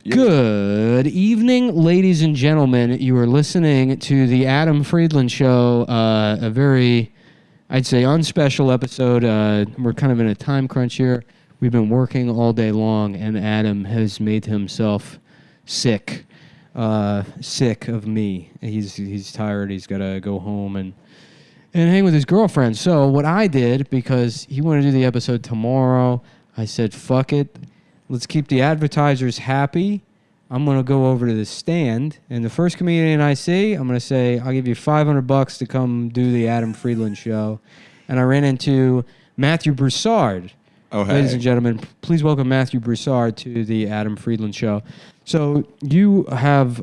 Good evening, ladies and gentlemen. You are listening to the Adam Friedland Show, a very, I'd say, unspecial episode. We're kind of in a time crunch here. We've been working all day long, and Adam has made himself sick of me. He's tired. He's got to go home and hang with his girlfriend. So what I did, because he wanted to do the episode tomorrow, I said, fuck it. Let's keep the advertisers happy. I'm going to go over to the stand, and the first comedian I see, I'm going to say, I'll give you $500 to come do the Adam Friedland Show. And I ran into Matthew Broussard. Oh, hey. Ladies and gentlemen, please welcome Matthew Broussard to the Adam Friedland Show. So you have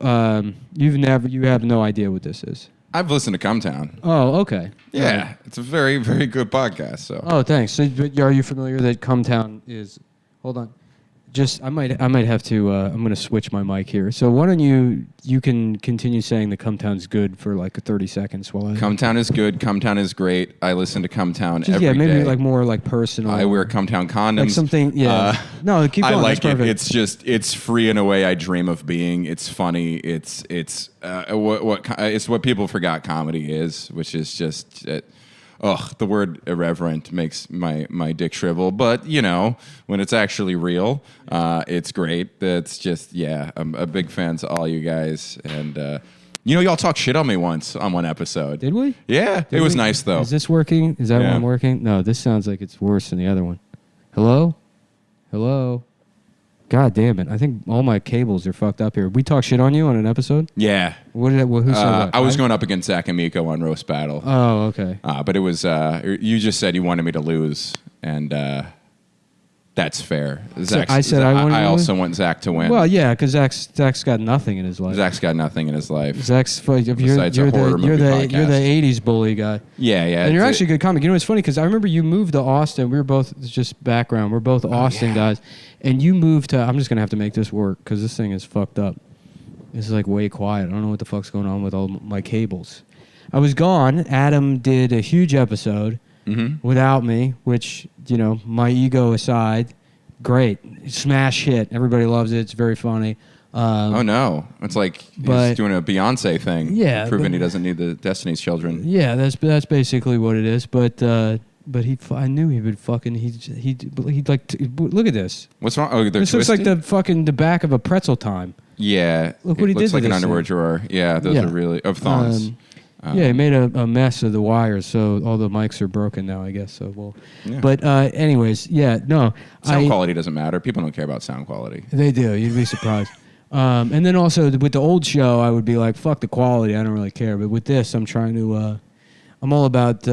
you have no idea what this is. I've listened to Cumtown. Oh, okay. Yeah, it's a very, very good podcast. So. Oh, thanks. So, are you familiar that Cumtown is? Hold on. I might have to. I'm going to switch my mic here. So why don't you can continue saying that Cumtown's good for like 30 seconds while I. Cumtown is good. Cumtown is great. I listen to Cumtown every day. Yeah, maybe like more like personal. I wear Cumtown condoms. Like something. Yeah. No, keep going. I like That's it. perfect. It's free in a way I dream of being. It's funny. It's what people forgot comedy is, which is just. The word irreverent makes my dick shrivel. But, you know, when it's actually real, it's great. That's just, I'm a big fan to all you guys. And, y'all talked shit on me once on one episode. Did we? Yeah, it was nice, though. Is this working? Is that one working? No, this sounds like it's worse than the other one. Hello? God damn it. I think all my cables are fucked up here. We talk shit on you on an episode? Yeah. Who said that? I was going up against Zach and Miko on Roast Battle. Oh, okay. But it was, you just said you wanted me to lose, and that's fair. I also want Zach to win. Well, yeah, because Zach's got nothing in his life. Zach's got nothing in his life. You're the 80s bully guy. Yeah. And you're actually a good comic. You know, it's funny because I remember you moved to Austin. We were both, just background, we're both Austin guys. And you moved to, I'm just going to have to make this work because this thing is fucked up. It's like way quiet. I don't know what the fuck's going on with all my cables. I was gone. Adam did a huge episode without me, which, my ego aside, great. Smash hit. Everybody loves it. It's very funny. Oh, no. It's like he's doing a Beyonce thing. Yeah. Proving he doesn't need the Destiny's Children. Yeah, that's basically what it is. But I knew he would fucking, he'd like, look at this. What's wrong? Oh, this looks like the back of a pretzel time. Yeah. Look what he did. Looks like an underwear drawer. Yeah, those are really, of thongs. He made a mess of the wires, so all the mics are broken now, I guess. So But anyways, no. Sound quality doesn't matter. People don't care about sound quality. They do. You'd be surprised. And then also with the old show, I would be like, fuck the quality. I don't really care. But with this, I'm trying to. I'm all about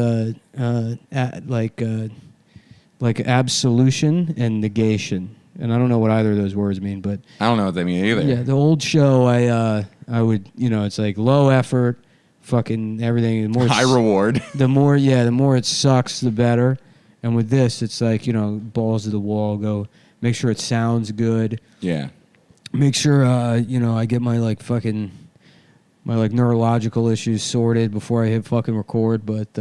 like absolution and negation. And I don't know what either of those words mean, but I don't know what they mean either. Yeah, the old show, I would, it's like low effort, fucking everything. The more high reward. The more it sucks, the better. And with this, it's like, balls to the wall. Go make sure it sounds good. Yeah. Make sure, I get my my neurological issues sorted before I hit fucking record. But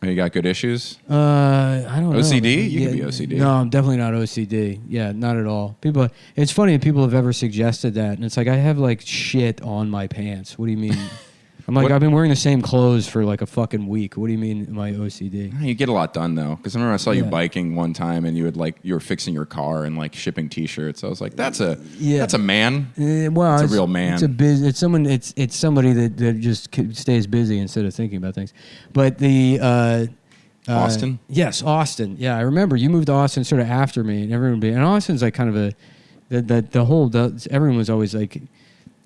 you got good issues? I don't know. OCD? You could be OCD. No, I'm definitely not OCD. Yeah, not at all. It's funny if people have ever suggested that, and it's like I have like shit on my pants. What do you mean? I'm like, I've been wearing the same clothes for like a fucking week. What do you mean, am I OCD? You get a lot done though, because I remember I saw you biking one time, and you were fixing your car and like shipping T-shirts. I was like, that's a man. Well, it's a real man. It's somebody that just stays busy instead of thinking about things. But the Austin. Yes, Austin. Yeah, I remember you moved to Austin sort of after me, and and Austin's like kind of everyone was always like.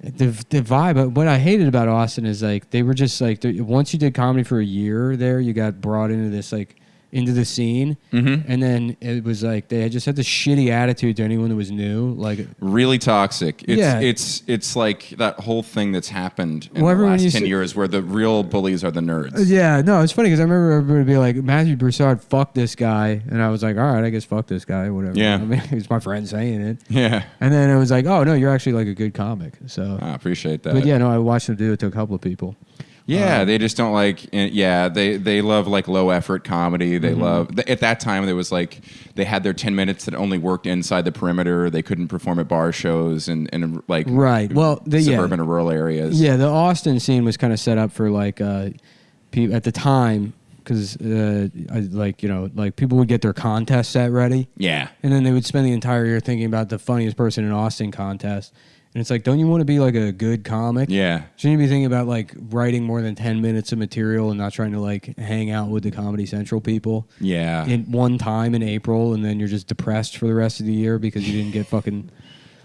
The vibe. What I hated about Austin is like they were just like once you did comedy for a year there, you got brought into this like into the scene, and then it was like they just had this shitty attitude to anyone that was new, like really toxic. It's like that whole thing that's happened in the last 10 years where the real bullies are the nerds. Yeah, no, it's funny because I remember everybody be like, Matthew Broussard, fuck this guy, and I was like, all right, I guess fuck this guy, whatever. Yeah, I mean, it was my friend saying it. Yeah, and then it was like, oh no, you're actually like a good comic. So I appreciate that. But yeah, no, I watched him do it to a couple of people. Yeah, they just don't like. Yeah, they love like low effort comedy. They love at that time there was like they had their 10 minutes that only worked inside the perimeter. They couldn't perform at bar shows and like right. Well, suburban or rural areas. Yeah, the Austin scene was kind of set up for like people at the time because like people would get their contest set ready. Yeah, and then they would spend the entire year thinking about the funniest person in Austin contest. And it's like, don't you want to be like a good comic? Yeah. Shouldn't you be thinking about like writing more than 10 minutes of material and not trying to like hang out with the Comedy Central people? Yeah. In one time in April, and then you're just depressed for the rest of the year because you didn't get fucking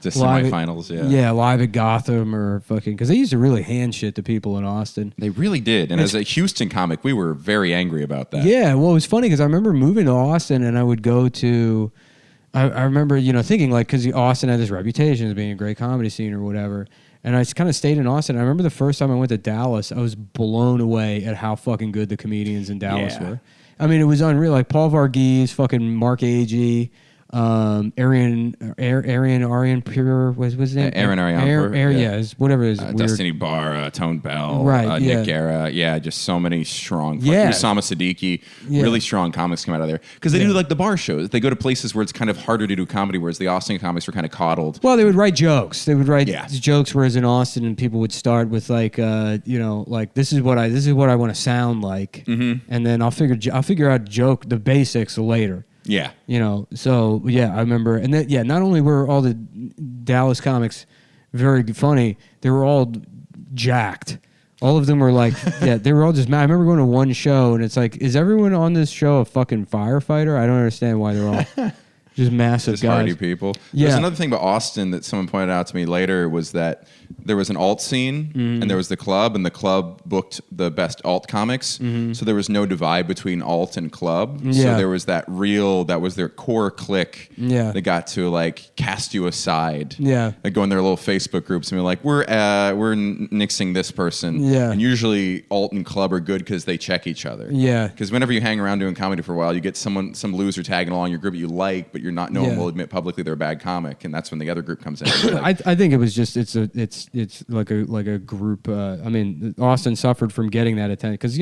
the semifinals. Yeah, live at Gotham or fucking because they used to really hand shit to people in Austin. They really did. And as a Houston comic, we were very angry about that. Yeah. Well, it was funny because I remember moving to Austin and I would go to. I remember, thinking like, because Austin had this reputation as being a great comedy scene or whatever. And I kind of stayed in Austin. I remember the first time I went to Dallas, I was blown away at how fucking good the comedians in Dallas were. I mean, it was unreal. Like Paul Varghese, fucking Mark Agee, Arian Pure was his name? Aaron Arian. Yeah, whatever it is. Destiny Barr, Tone Bell, right, Nick Guerra. Yeah, just so many strong. Yeah. Usama Siddiqui. Really strong comics come out of there. Because they do like the bar shows. They go to places where it's kind of harder to do comedy, whereas the Austin comics were kind of coddled. Well, they would write jokes. They would write jokes, whereas in Austin, and people would start with like, like this is what I want to sound like, and then I'll figure out the basics later. Yeah. So I remember, and then, not only were all the Dallas comics very funny, they were all jacked. All of them were like, they were all just mad. I remember going to one show, and it's like, is everyone on this show a fucking firefighter? I don't understand why they're all just massive just guys. hardy people. Yeah. There's another thing about Austin that someone pointed out to me later was that there was an alt scene and there was the club, and the club booked the best alt comics. So there was no divide between alt and club. Yeah. So there was that was their core clique that got to like cast you aside. Yeah. Like go in their little Facebook groups and be like, we're nixing this person. Yeah. And usually alt and club are good because they check each other. Yeah. Because whenever you hang around doing comedy for a while, you get some loser tagging along your group that you like, but no one will admit publicly they're a bad comic, and that's when the other group comes in. Like, I think it was just it's like a group. I mean, Austin suffered from getting that attention because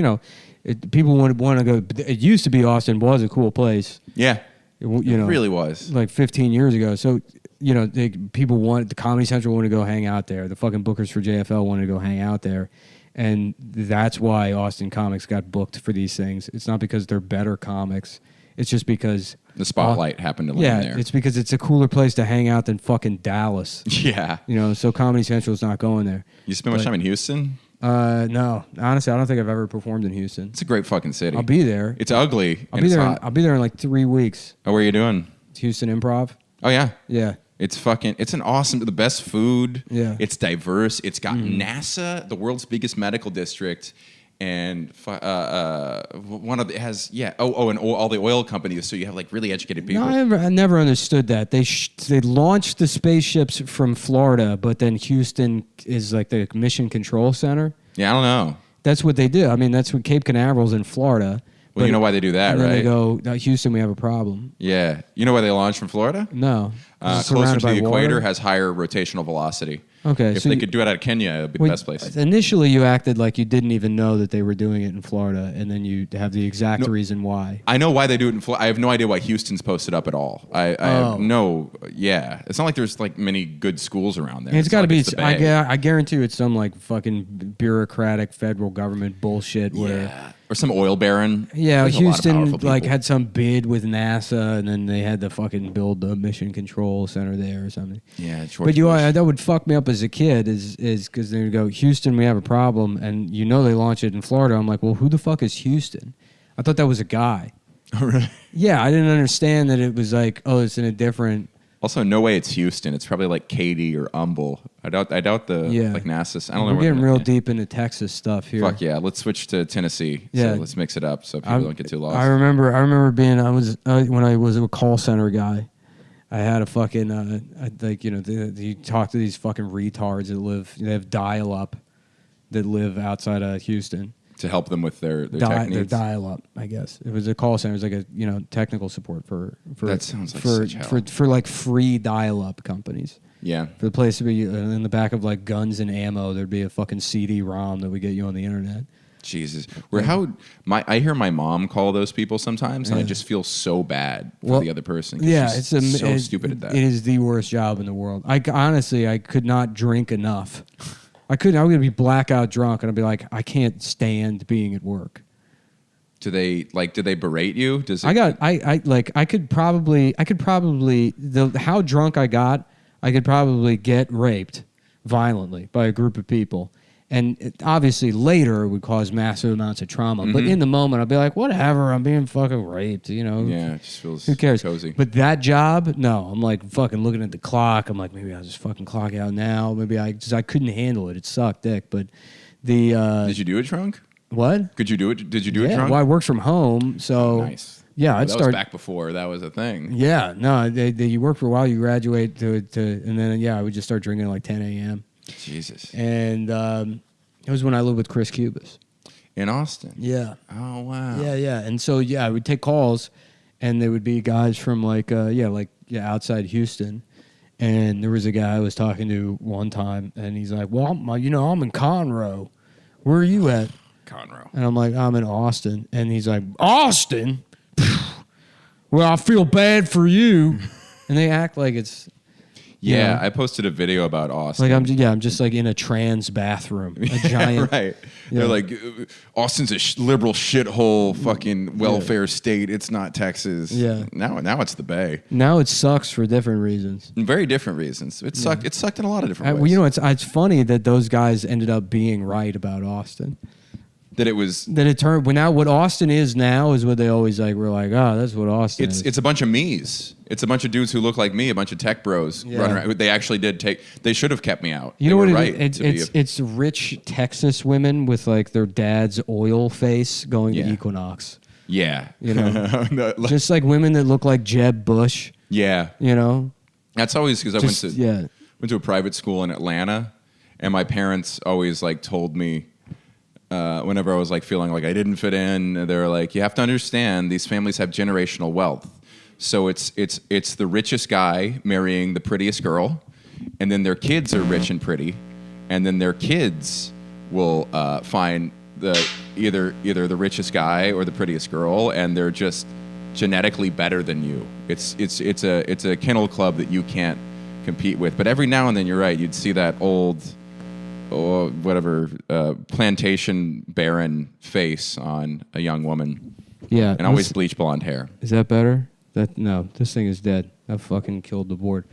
people want to go. It used to be Austin was a cool place. Yeah, it really was like 15 years ago. So people wanted the Comedy Central wanted to go hang out there. The fucking bookers for JFL wanted to go hang out there. And that's why Austin comics got booked for these things. It's not because they're better comics. It's just because the spotlight happened to land there. Yeah, it's because it's a cooler place to hang out than fucking Dallas. Yeah. So Comedy Central's not going there. You spend much time in Houston? No. Honestly, I don't think I've ever performed in Houston. It's a great fucking city. I'll be there. It's ugly. I'll be there in like 3 weeks. Oh, where are you doing? Houston Improv. Oh, yeah. Yeah. It's the best food. Yeah. It's diverse. It's got NASA, the world's biggest medical district. And one of it has and all the oil companies, so you have like really educated people. No, I never understood that. They launched the spaceships from Florida, but then Houston is like the mission control center. Yeah, I don't know. That's what they do. I mean, that's what Cape Canaveral's in Florida. Well, you know why they do that, and then right? They go, Houston, we have a problem. Yeah. You know why they launched from Florida? No. Closer to the equator water? has higher rotational velocity. Okay. If they could do it out of Kenya, it would be the best place. Initially, you acted like you didn't even know that they were doing it in Florida, and then you have the exact reason why. I know why they do it in Florida. I have no idea why Houston's posted up at all. I have no, It's not like there's like many good schools around there. And it's got to be, like I guarantee you it's some like fucking bureaucratic federal government bullshit where... Or some oil baron. Yeah, There's Houston like had some bid with NASA, and then they had to fucking build the mission control center there or something. Yeah, but that would fuck me up as a kid is because they would go, Houston, we have a problem, and they launch it in Florida. I'm like, well, who the fuck is Houston? I thought that was a guy. Oh, really? Yeah, I didn't understand that it was like, it's in a different. Also, no way it's Houston. It's probably like Katy or Humble. I doubt the like NASA. I don't know. We're getting real deep into Texas stuff here. Fuck yeah! Let's switch to Tennessee. Yeah, so let's mix it up so people don't get too lost. I remember being when I was a call center guy. I had a fucking you talk to these fucking retards that they have dial up that live outside of Houston. to help them with their tech their needs. dial-up, I guess. It was a call center. It was like a technical support for That sounds like such hell. for like free dial-up companies. Yeah. For the place to be in the back of like guns and ammo, there'd be a fucking CD-ROM that would get you on the internet. Jesus. I hear my mom call those people sometimes, and I just feel so bad for the other person. Yeah, she's it's stupid at that. It is the worst job in the world. I could not drink enough. I would be blackout drunk, and I'd be like, I can't stand being at work. Do they berate you? How drunk I got, I could probably get raped violently by a group of people. And obviously later it would cause massive amounts of trauma. Mm-hmm. But in the moment, I'd be like, whatever, I'm being fucking raped, Yeah, it just feels who cares? cozy. But that job, no. I'm like fucking looking at the clock. I'm like, maybe I'll just fucking clock out now. Maybe I couldn't handle it. It sucked dick. But Did you do it drunk? What? Could you do it? Did you do it drunk? Well, I worked from home, so... Nice. Yeah, that was back before that was a thing. Yeah, no, you work for a while, you graduate and then I would just start drinking at like 10 a.m. Jesus. And it was when I lived with Chris Cubis. In Austin? Yeah. Oh, wow. Yeah. And so, I would take calls, and there would be guys from outside Houston. And there was a guy I was talking to one time, and he's like, well, I'm in Conroe. Where are you at? Conroe. And I'm like, I'm in Austin. And he's like, Austin? Well, I feel bad for you. And they act like it's... Yeah, I posted a video about Austin. Like I'm just like in a trans bathroom, a giant. Right. They're like, Austin's a liberal shithole, fucking welfare state. It's not Texas. Yeah. Now it's the Bay. Now it sucks for different reasons. Very different reasons. It sucked. It sucked in a lot of different ways. Well, it's funny that those guys ended up being right about Austin. That it was. That it turned. Well, now what Austin is now is what they always were like. Oh, that's what Austin is. It's a bunch of me's. It's a bunch of dudes who look like me, a bunch of tech bros running around. They actually did take. They should have kept me out. You know what? It's rich Texas women with like their dad's oil face going to Equinox. Yeah. Just like women that look like Jeb Bush. Yeah. That's always because I went to a private school in Atlanta, and my parents always like told me. Whenever I was like feeling like I didn't fit in, they were like, "You have to understand, these families have generational wealth. So it's the richest guy marrying the prettiest girl, and then their kids are rich and pretty, and then their kids will find either the richest guy or the prettiest girl, and they're just genetically better than you. It's a kennel club that you can't compete with. But every now and then, you're right, you'd see that old." Or whatever plantation baron face on a young woman. Yeah. And always bleach blonde hair. Is that better? No, this thing is dead. I fucking killed the board.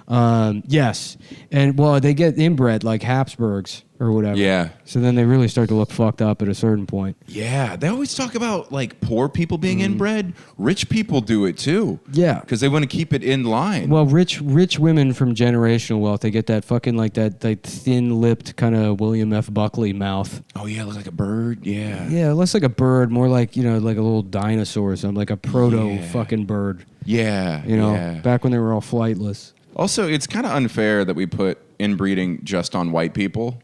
Yes. And they get inbred like Habsburgs or whatever. Yeah. So then they really start to look fucked up at a certain point. Yeah. They always talk about like poor people being inbred. Rich people do it too. Yeah. Because they want to keep it in line. Well, rich women from generational wealth, they get that fucking like that thin-lipped kind of William F. Buckley mouth. Oh yeah, look like a bird. Yeah. Yeah, less like a bird, more like, like a little dinosaur or something, like a proto fucking bird. Yeah. Back when they were all flightless. Also, it's kind of unfair that we put inbreeding just on white people.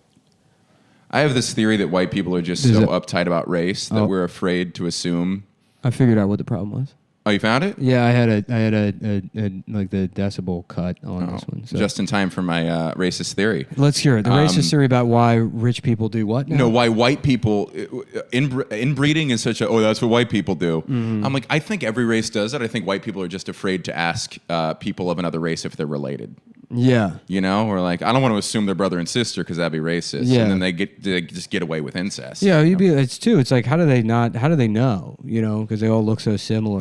I have this theory that white people are just so uptight about race that we're afraid to assume. I figured out what the problem was. Oh, you found it? Yeah, I had a like the decibel cut on this one. So. Just in time for my racist theory. Let's hear it. The racist theory about why rich people do what now? No, why white people inbreeding is such a that's what white people do. Mm-hmm. I'm like, I think every race does it. I think white people are just afraid to ask people of another race if they're related. Yeah. We're like, I don't want to assume they're brother and sister because that'd be racist. Yeah. And then they just get away with incest. Yeah, it's like, how do they know? Because they all look so similar.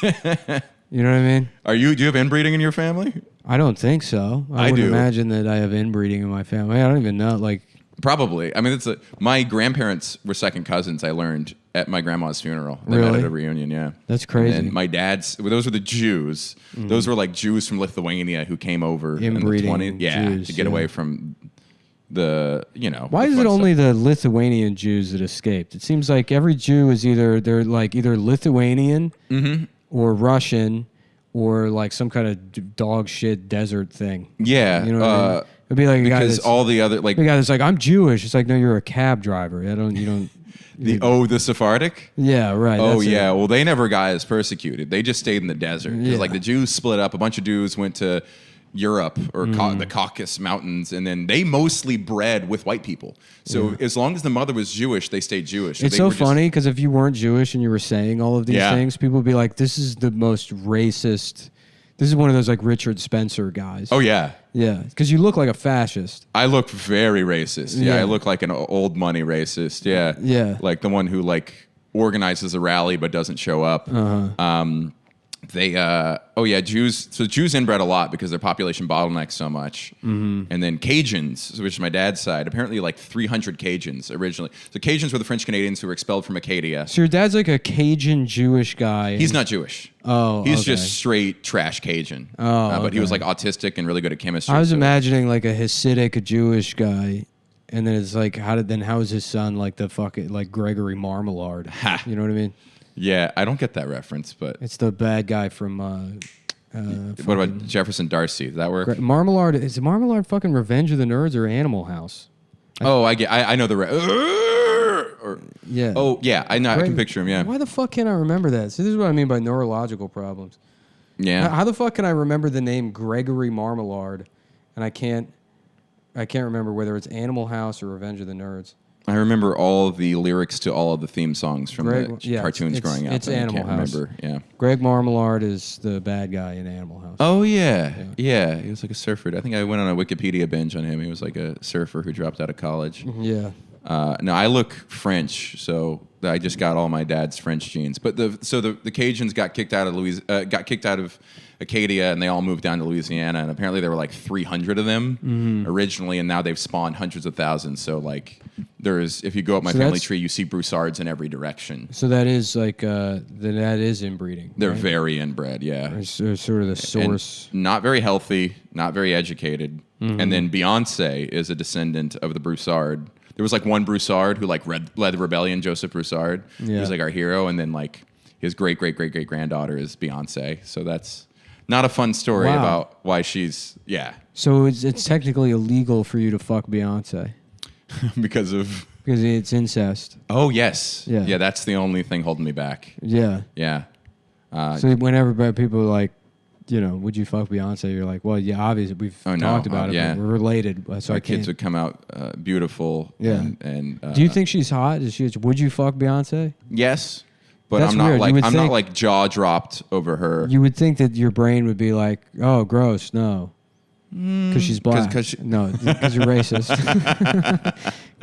You know what I mean? Do you have inbreeding in your family? I don't think so. I would imagine that I have inbreeding in my family. I don't even know. Probably. I mean, my grandparents were second cousins. I learned at my grandma's funeral. They met at a reunion. Yeah, that's crazy. And my dad's. Those were the Jews. Mm. Those were like Jews from Lithuania who came over in the 20s. Yeah, Jews, to get away from the. Why is it only the Lithuanian Jews that escaped? It seems like every Jew is either Lithuanian or Russian or like some kind of dog shit desert thing. Yeah. You know what I mean? It'd be like because all the other the guy that's like, I'm Jewish. It's like, no, you're a cab driver. You don't The Sephardic? Yeah, right. Oh, that's yeah. it. Well, they never got as persecuted. They just stayed in the desert. 'Cause, Yeah. like, the Jews split up. A bunch of Jews went to Europe or the Caucasus Mountains, and then they mostly bred with white people. So as long as the mother was Jewish, they stayed Jewish. It's so funny because if you weren't Jewish and you were saying all of these things, people would be like, this is the most racist. This is one of those like Richard Spencer guys. Oh, yeah. Yeah, because you look like a fascist. I look very racist. Yeah, Yeah. I look like an old money racist. Yeah. Yeah. Like the one who like organizes a rally but doesn't show up. Jews. So Jews inbred a lot because their population bottlenecked so much. And then Cajuns, which is my dad's side, apparently like 300 Cajuns originally. So Cajuns were the French Canadians who were expelled from Acadia. So your dad's like a Cajun Jewish guy. He's not Jewish. Oh, he's okay. just straight trash Cajun. But he was like autistic and really good at chemistry. I was imagining like a Hasidic Jewish guy, and then it's like, how is his son like the fucking like Gregory Marmalade? Ha. You know what I mean? Yeah, I don't get that reference, but It's the bad guy from. what about Jefferson Darcy? Does that work? Marmalade? Is Marmalade fucking Revenge of the Nerds or Animal House? I know the. Yeah. Oh yeah, I know. I can picture him. Yeah. Why the fuck can't I remember that? See, this is what I mean by neurological problems. Yeah. How the fuck can I remember the name Gregory Marmalade, and I can't remember whether it's Animal House or Revenge of the Nerds. I remember all of the lyrics to all of the theme songs from the cartoons growing up. It's and Animal I can't House. Remember. Yeah. Greg Marmalade is the bad guy in Animal House. Oh yeah. He was like a surfer. I think I went on a Wikipedia binge on him. He was like a surfer who dropped out of college. Yeah. No, I look French, so I just got all my dad's French genes. But the Cajuns got kicked out of Acadia, and they all moved down to Louisiana. And apparently there were like 300 of them originally, and now they've spawned hundreds of thousands. So like, if you go up my family tree, you see Broussards in every direction. So that is like that is inbreeding. They're right? very inbred, yeah. It's sort of the source. And not very healthy, not very educated. And then Beyonce is a descendant of the Broussard. There was like one Broussard who like led the rebellion, Joseph Broussard. He was like our hero, and then like his great granddaughter is Beyonce. So that's not a fun story about why she's So it's technically illegal for you to fuck Beyonce because it's incest. Oh yes, Yeah. yeah. That's the only thing holding me back. Yeah. Yeah. So whenever people are like, would you fuck Beyonce? You're like, well, yeah, obviously we've talked about it. Yeah. But we're related, so Our I kids can't. would come out beautiful. Yeah. And Do you think she's hot? Would you fuck Beyonce? Yes, but That's I'm not weird. like You would not like jaw dropped over her. You would think that your brain would be like, oh, gross, no. Because she's black. No, because you're racist.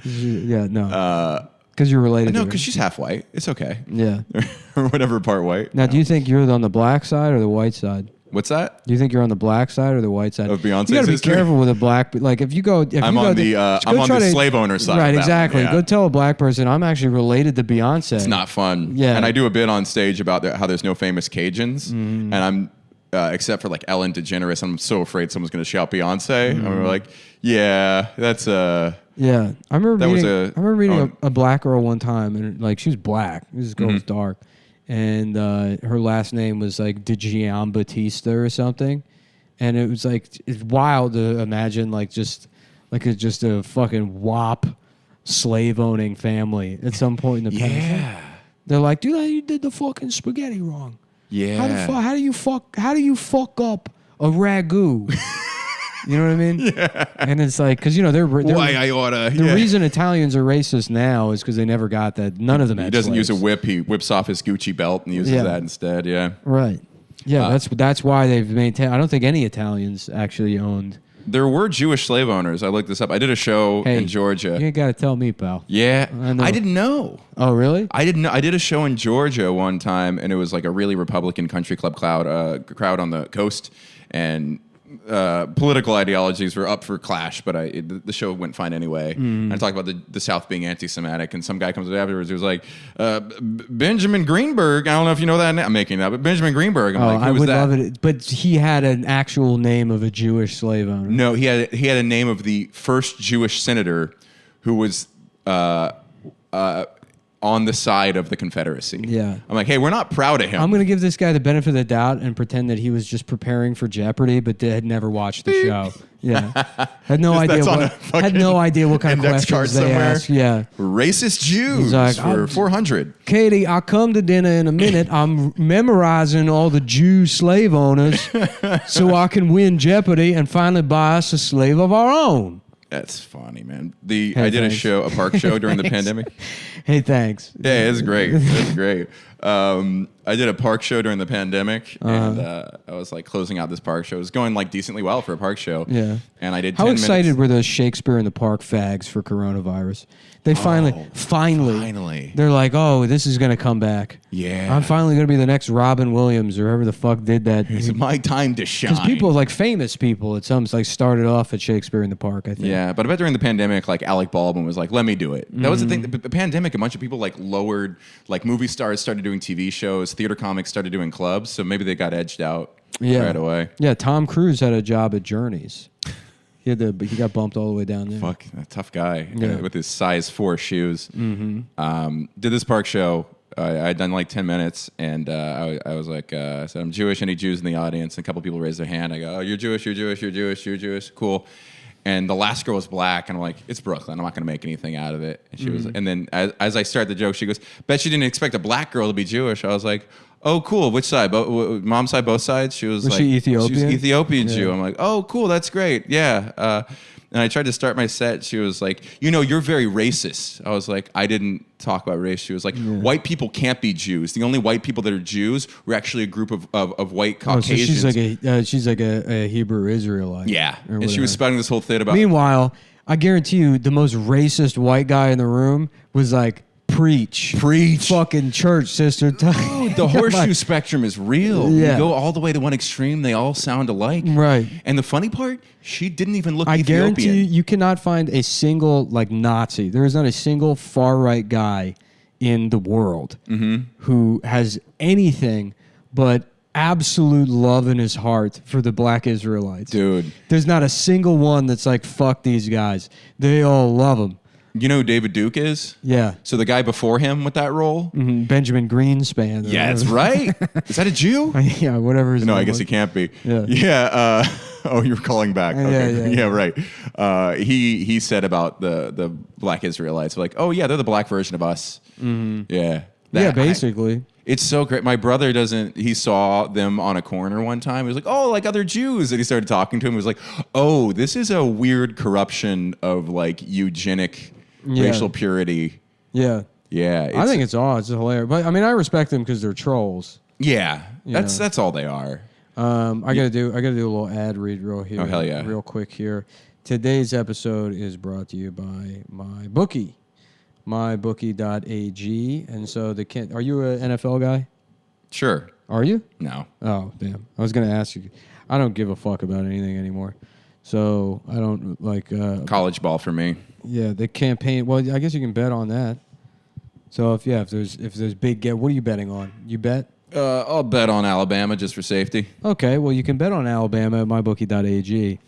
No. Because you're related No, to her. because she's half white. It's okay. Yeah. Or whatever part white. Now, do you think you're on the black side or the white side? What's that? Do you think you're on the black side or the white side? Of Beyonce's You got to be history? careful with a black. Like if you go, I'm on the slave owner side. Right, of that exactly. one, yeah. Go tell a black person I'm actually related to Beyonce. It's not fun. Yeah. And I do a bit on stage about how there's no famous Cajuns, and I'm except for like Ellen DeGeneres, I'm so afraid someone's going to shout Beyonce. And we're like, yeah, that's Yeah, I remember That was reading a black girl one time, and like she was black. This girl was dark, and her last name was like Giambattista or something, and it was like it's wild to imagine like just a fucking WAP slave owning family at some point in the past. yeah, They're like, dude, you did the fucking spaghetti wrong. yeah. How do you fuck up a ragu? You know what I mean? Yeah. And it's like, because, they're Why I oughta. The reason Italians are racist now is because they never got that. None of them had He doesn't slaves. use a whip. He whips off his Gucci belt and uses that instead. Yeah. Right. Yeah, that's why they've maintained. I don't think any Italians actually owned. There were Jewish slave owners. I looked this up. I did a show in Georgia. You ain't got to tell me, pal. Yeah. I know. I didn't know. Oh, really? I didn't know. I did a show in Georgia one time, and it was like a really Republican country club crowd on the coast, and political ideologies were up for clash, but the show went fine anyway. And I talked about the South being anti-Semitic, and some guy comes up afterwards. He was like, Benjamin Greenberg. I don't know if you know that. I'm making it up, but Benjamin Greenberg. I'm like, who I was would that? love it. But he had an actual name of a Jewish slave owner. No, he had a name of the first Jewish senator who was on the side of the Confederacy. Yeah. I'm like, hey, we're not proud of him. I'm going to give this guy the benefit of the doubt and pretend that he was just preparing for Jeopardy, but had never watched the show. Yeah. Had no idea what kind of index card questions they somewhere. ask. Yeah. Racist Jews He's like, for 400. Katie, I'll come to dinner in a minute. I'm memorizing all the Jew slave owners so I can win Jeopardy and finally buy us a slave of our own. That's funny, man. I did a park show during the pandemic. Hey, thanks. Yeah, it's great. It's great. I did a park show during the pandemic, and I was like closing out this park show. It was going like decently well for a park show. Yeah. And I did. How 10 excited minutes. were those Shakespeare in the Park fags for coronavirus? They finally, they're like, oh, this is going to come back. Yeah. I'm finally going to be the next Robin Williams or whoever the fuck did that. It's my time to shine. Because people, like famous people, it sounds like started off at Shakespeare in the Park, I think. Yeah, but I bet during the pandemic, like Alec Baldwin was like, let me do it. That was the thing. The pandemic, a bunch of people like lowered, like movie stars started doing TV shows, theater comics started doing clubs, so maybe they got edged out right away. Yeah, Tom Cruise had a job at Journeys. He got bumped all the way down there. Fuck, a tough guy with his size 4 shoes. Mm-hmm. Did this park show. I'd done like 10 minutes, and I was like, I said, I'm Jewish. Any Jews in the audience? And a couple people raised their hand. I go, oh, you're Jewish, you're Jewish, you're Jewish, you're Jewish. Cool. And the last girl was black, and I'm like, it's Brooklyn. I'm not going to make anything out of it. And she was, and then as I started the joke, she goes, bet you didn't expect a black girl to be Jewish. I was like, oh, cool. Which side? Mom's side, both sides? She was like, she Ethiopian? She was Ethiopian Jew. I'm like, oh, cool. That's great. Yeah. And I tried to start my set. She was like, you're very racist. I was like, I didn't talk about race. She was like, white people can't be Jews. The only white people that are Jews were actually a group of white Caucasians. So she's like a Hebrew Israelite. Yeah. And she was spouting this whole thing about... Meanwhile, I guarantee you the most racist white guy in the room was like, Preach. Fucking church, sister. Dude, the horseshoe spectrum is real. Yeah. You go all the way to one extreme, they all sound alike. Right. And the funny part, she didn't even look I Ethiopian. guarantee you cannot find a single like Nazi. There is not a single far-right guy in the world who has anything but absolute love in his heart for the black Israelites. Dude. There's not a single one that's like, fuck these guys. They all love them. You know who David Duke is? Yeah. So the guy before him with that role? Mm-hmm. Benjamin Greenspan. Yeah, that's right. Is that a Jew? Yeah, whatever his No, name I guess was. he can't be. Yeah. Yeah. Oh, you're calling back. Okay. Yeah. Right. He said about the black Israelites, like, oh, yeah, they're the black version of us. Mm-hmm. Yeah. Basically. It's so great. My brother he saw them on a corner one time. He was like, oh, like other Jews. And he started talking to him. He was like, oh, this is a weird corruption of like eugenic racial purity. Yeah. Yeah. I think it's odd. It's hilarious. But I mean, I respect them because they're trolls. Yeah. That's all they are. I gotta do a little ad read real quick here. Today's episode is brought to you by MyBookie. MyBookie.ag. And so are you an NFL guy? Sure. Are you? No. Oh, damn. I was going to ask you. I don't give a fuck about anything anymore. So I don't like... college ball for me. Yeah, the campaign... Well, I guess you can bet on that. So if there's big... What are you betting on? You bet? I'll bet on Alabama just for safety. Okay, well, you can bet on Alabama at mybookie.ag.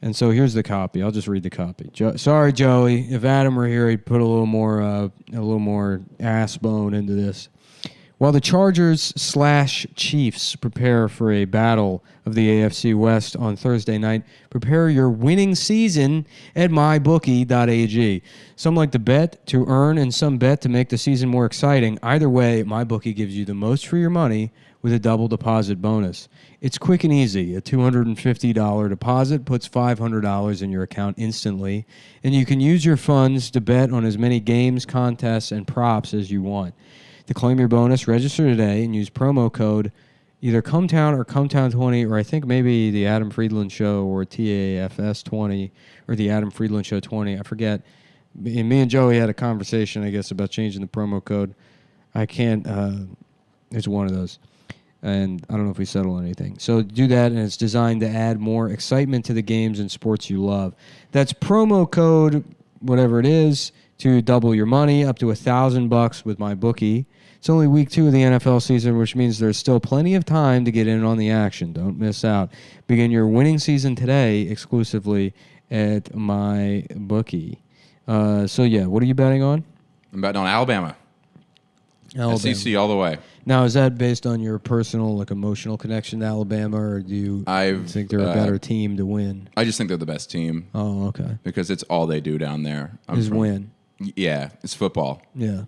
And so here's the copy. I'll just read the copy. Sorry, Joey. If Adam were here, he'd put a little more ass bone into this. While the Chargers/Chiefs prepare for a battle of the AFC West on Thursday night, prepare your winning season at mybookie.ag. Some like to bet to earn and some bet to make the season more exciting. Either way, MyBookie gives you the most for your money with a double deposit bonus. It's quick and easy. A $250 deposit puts $500 in your account instantly, and you can use your funds to bet on as many games, contests, and props as you want. To claim your bonus, register today and use promo code either Cumtown or Cumtown20, or I think maybe the Adam Friedland Show or TAFS20 or the Adam Friedland Show 20. I forget. Me and Joey had a conversation, I guess, about changing the promo code. I can't. It's one of those. And I don't know if we settle anything. So do that, and it's designed to add more excitement to the games and sports you love. That's promo code, whatever it is, to double your money, up to $1,000 with MyBookie. It's only week 2 of the NFL season, which means there's still plenty of time to get in on the action. Don't miss out. Begin your winning season today exclusively at MyBookie. So, yeah, what are you betting on? I'm betting on Alabama. Alabama. SEC all the way. Now, is that based on your personal, like, emotional connection to Alabama, or do you think they're a better team to win? I just think they're the best team. Oh, okay. Because it's all they do down there. Win. Yeah, it's football. Yeah.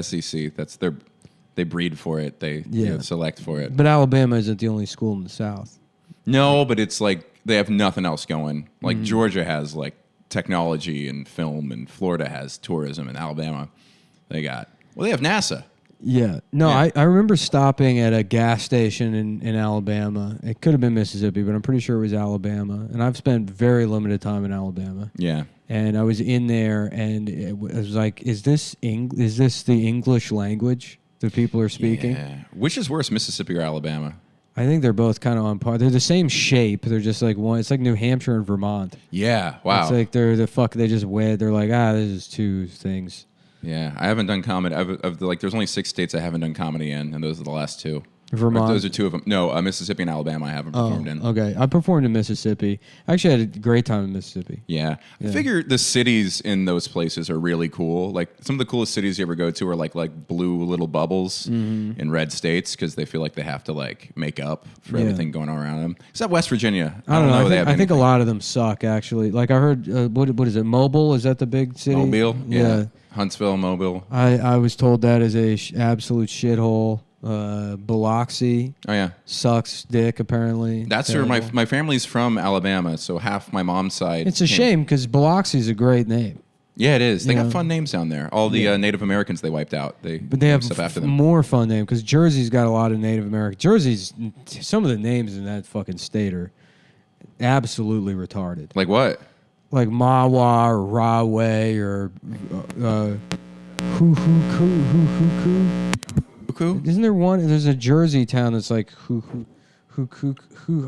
SEC. They breed for it. They select for it. But Alabama isn't the only school in the South. No, but it's like they have nothing else going. Like Georgia has like technology and film, and Florida has tourism, and Alabama they have NASA. Yeah. No, Yeah. I remember stopping at a gas station in Alabama. It could have been Mississippi, but I'm pretty sure it was Alabama. And I've spent very limited time in Alabama. Yeah. And I was in there, and it was like, is this the English language that people are speaking? Yeah. Which is worse, Mississippi or Alabama? I think they're both kind of on par. They're the same shape. They're just like one. It's like New Hampshire and Vermont. Yeah. Wow. It's like they just weigh. They're like, this is two things. Yeah, I haven't done comedy. There's only 6 states I haven't done comedy in, and those are the last 2. Vermont. Those are 2 of them. No, Mississippi and Alabama I haven't performed in. Okay, I performed in Mississippi. Actually, I had a great time in Mississippi. Yeah. I figure the cities in those places are really cool. Like some of the coolest cities you ever go to are like blue little bubbles in red states because they feel like they have to like make up for everything going on around them. Is that West Virginia? I don't know. I think a lot of them suck actually. Like I heard, what is it? Mobile? Is that the big city? Mobile. Yeah. Huntsville, Mobile. I was told that is a absolute shithole. Biloxi. Oh yeah, sucks dick apparently. That's where my family's from, Alabama. So half my mom's side. It's a shame because Biloxi's a great name. Yeah, it is. They got fun names down there. All the Native Americans they wiped out. But they have stuff after them. More fun name because Jersey's got a lot of Native American. Jersey's some of the names in that fucking state are absolutely retarded. Like what? Like Mawa or Rahway or Hoo. Isn't there one? There's a Jersey town that's like Hoo.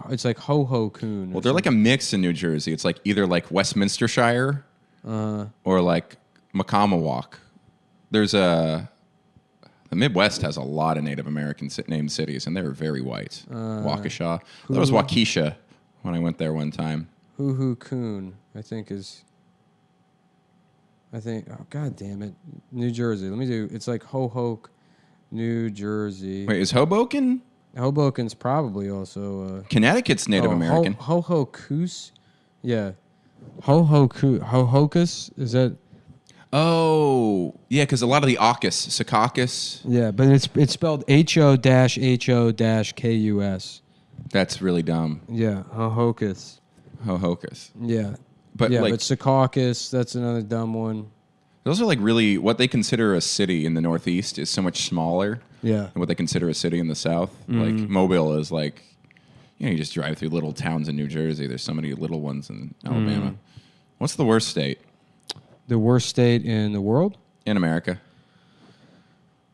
It's like Ho Coon. Well, they're like a mix in New Jersey. It's like either like Westminstershire or like Macomawalk. The Midwest has a lot of Native American named cities, and they're very white. Waukesha. That was Waukesha when I went there one time. Hoo Coon, I think. Oh, God damn it. New Jersey. It's like Hohoke, New Jersey. Wait, is Hoboken? Hoboken's probably also... Connecticut's Native American. Hohokus? Yeah. Hohokus? Is that... Oh, yeah, because a lot of the AUKUS, Secaucus. Yeah, but it's spelled HO-HO-KUS. That's really dumb. Yeah, Hohokus. Hohokus. Yeah. But Secaucus, that's another dumb one. Those are like really what they consider a city in the Northeast is so much smaller than what they consider a city in the South. Like Mobile is like, you just drive through little towns in New Jersey. There's so many little ones in Alabama. What's the worst state? The worst state in the world? In America.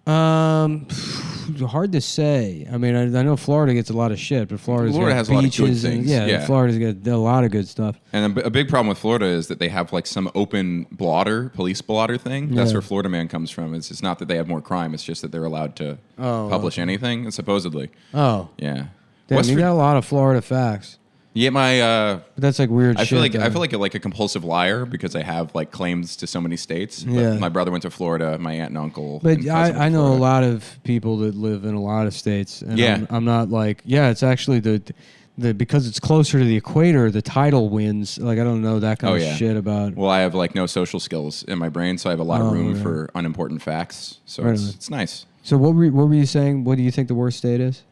Hard to say. I mean, I know Florida gets a lot of shit, but Florida has a lot of good beaches things. And Florida's got a lot of good stuff. And a big problem with Florida is that they have like some open police blotter thing. That's where Florida Man comes from. It's not that they have more crime. It's just that they're allowed to publish anything, and supposedly. Oh. Yeah. Damn, you got a lot of Florida facts. Yeah, but that's like weird shit. I feel like a compulsive liar because I have like claims to so many states. Yeah. My brother went to Florida, my aunt and uncle. But I know a lot of people that live in a lot of states. And I'm not like, it's actually the because it's closer to the equator, the title wins. Like I don't know that kind of shit about. Well, I have like no social skills in my brain, so I have a lot of room for unimportant facts. So it's nice. So what were you saying? What do you think the worst state is?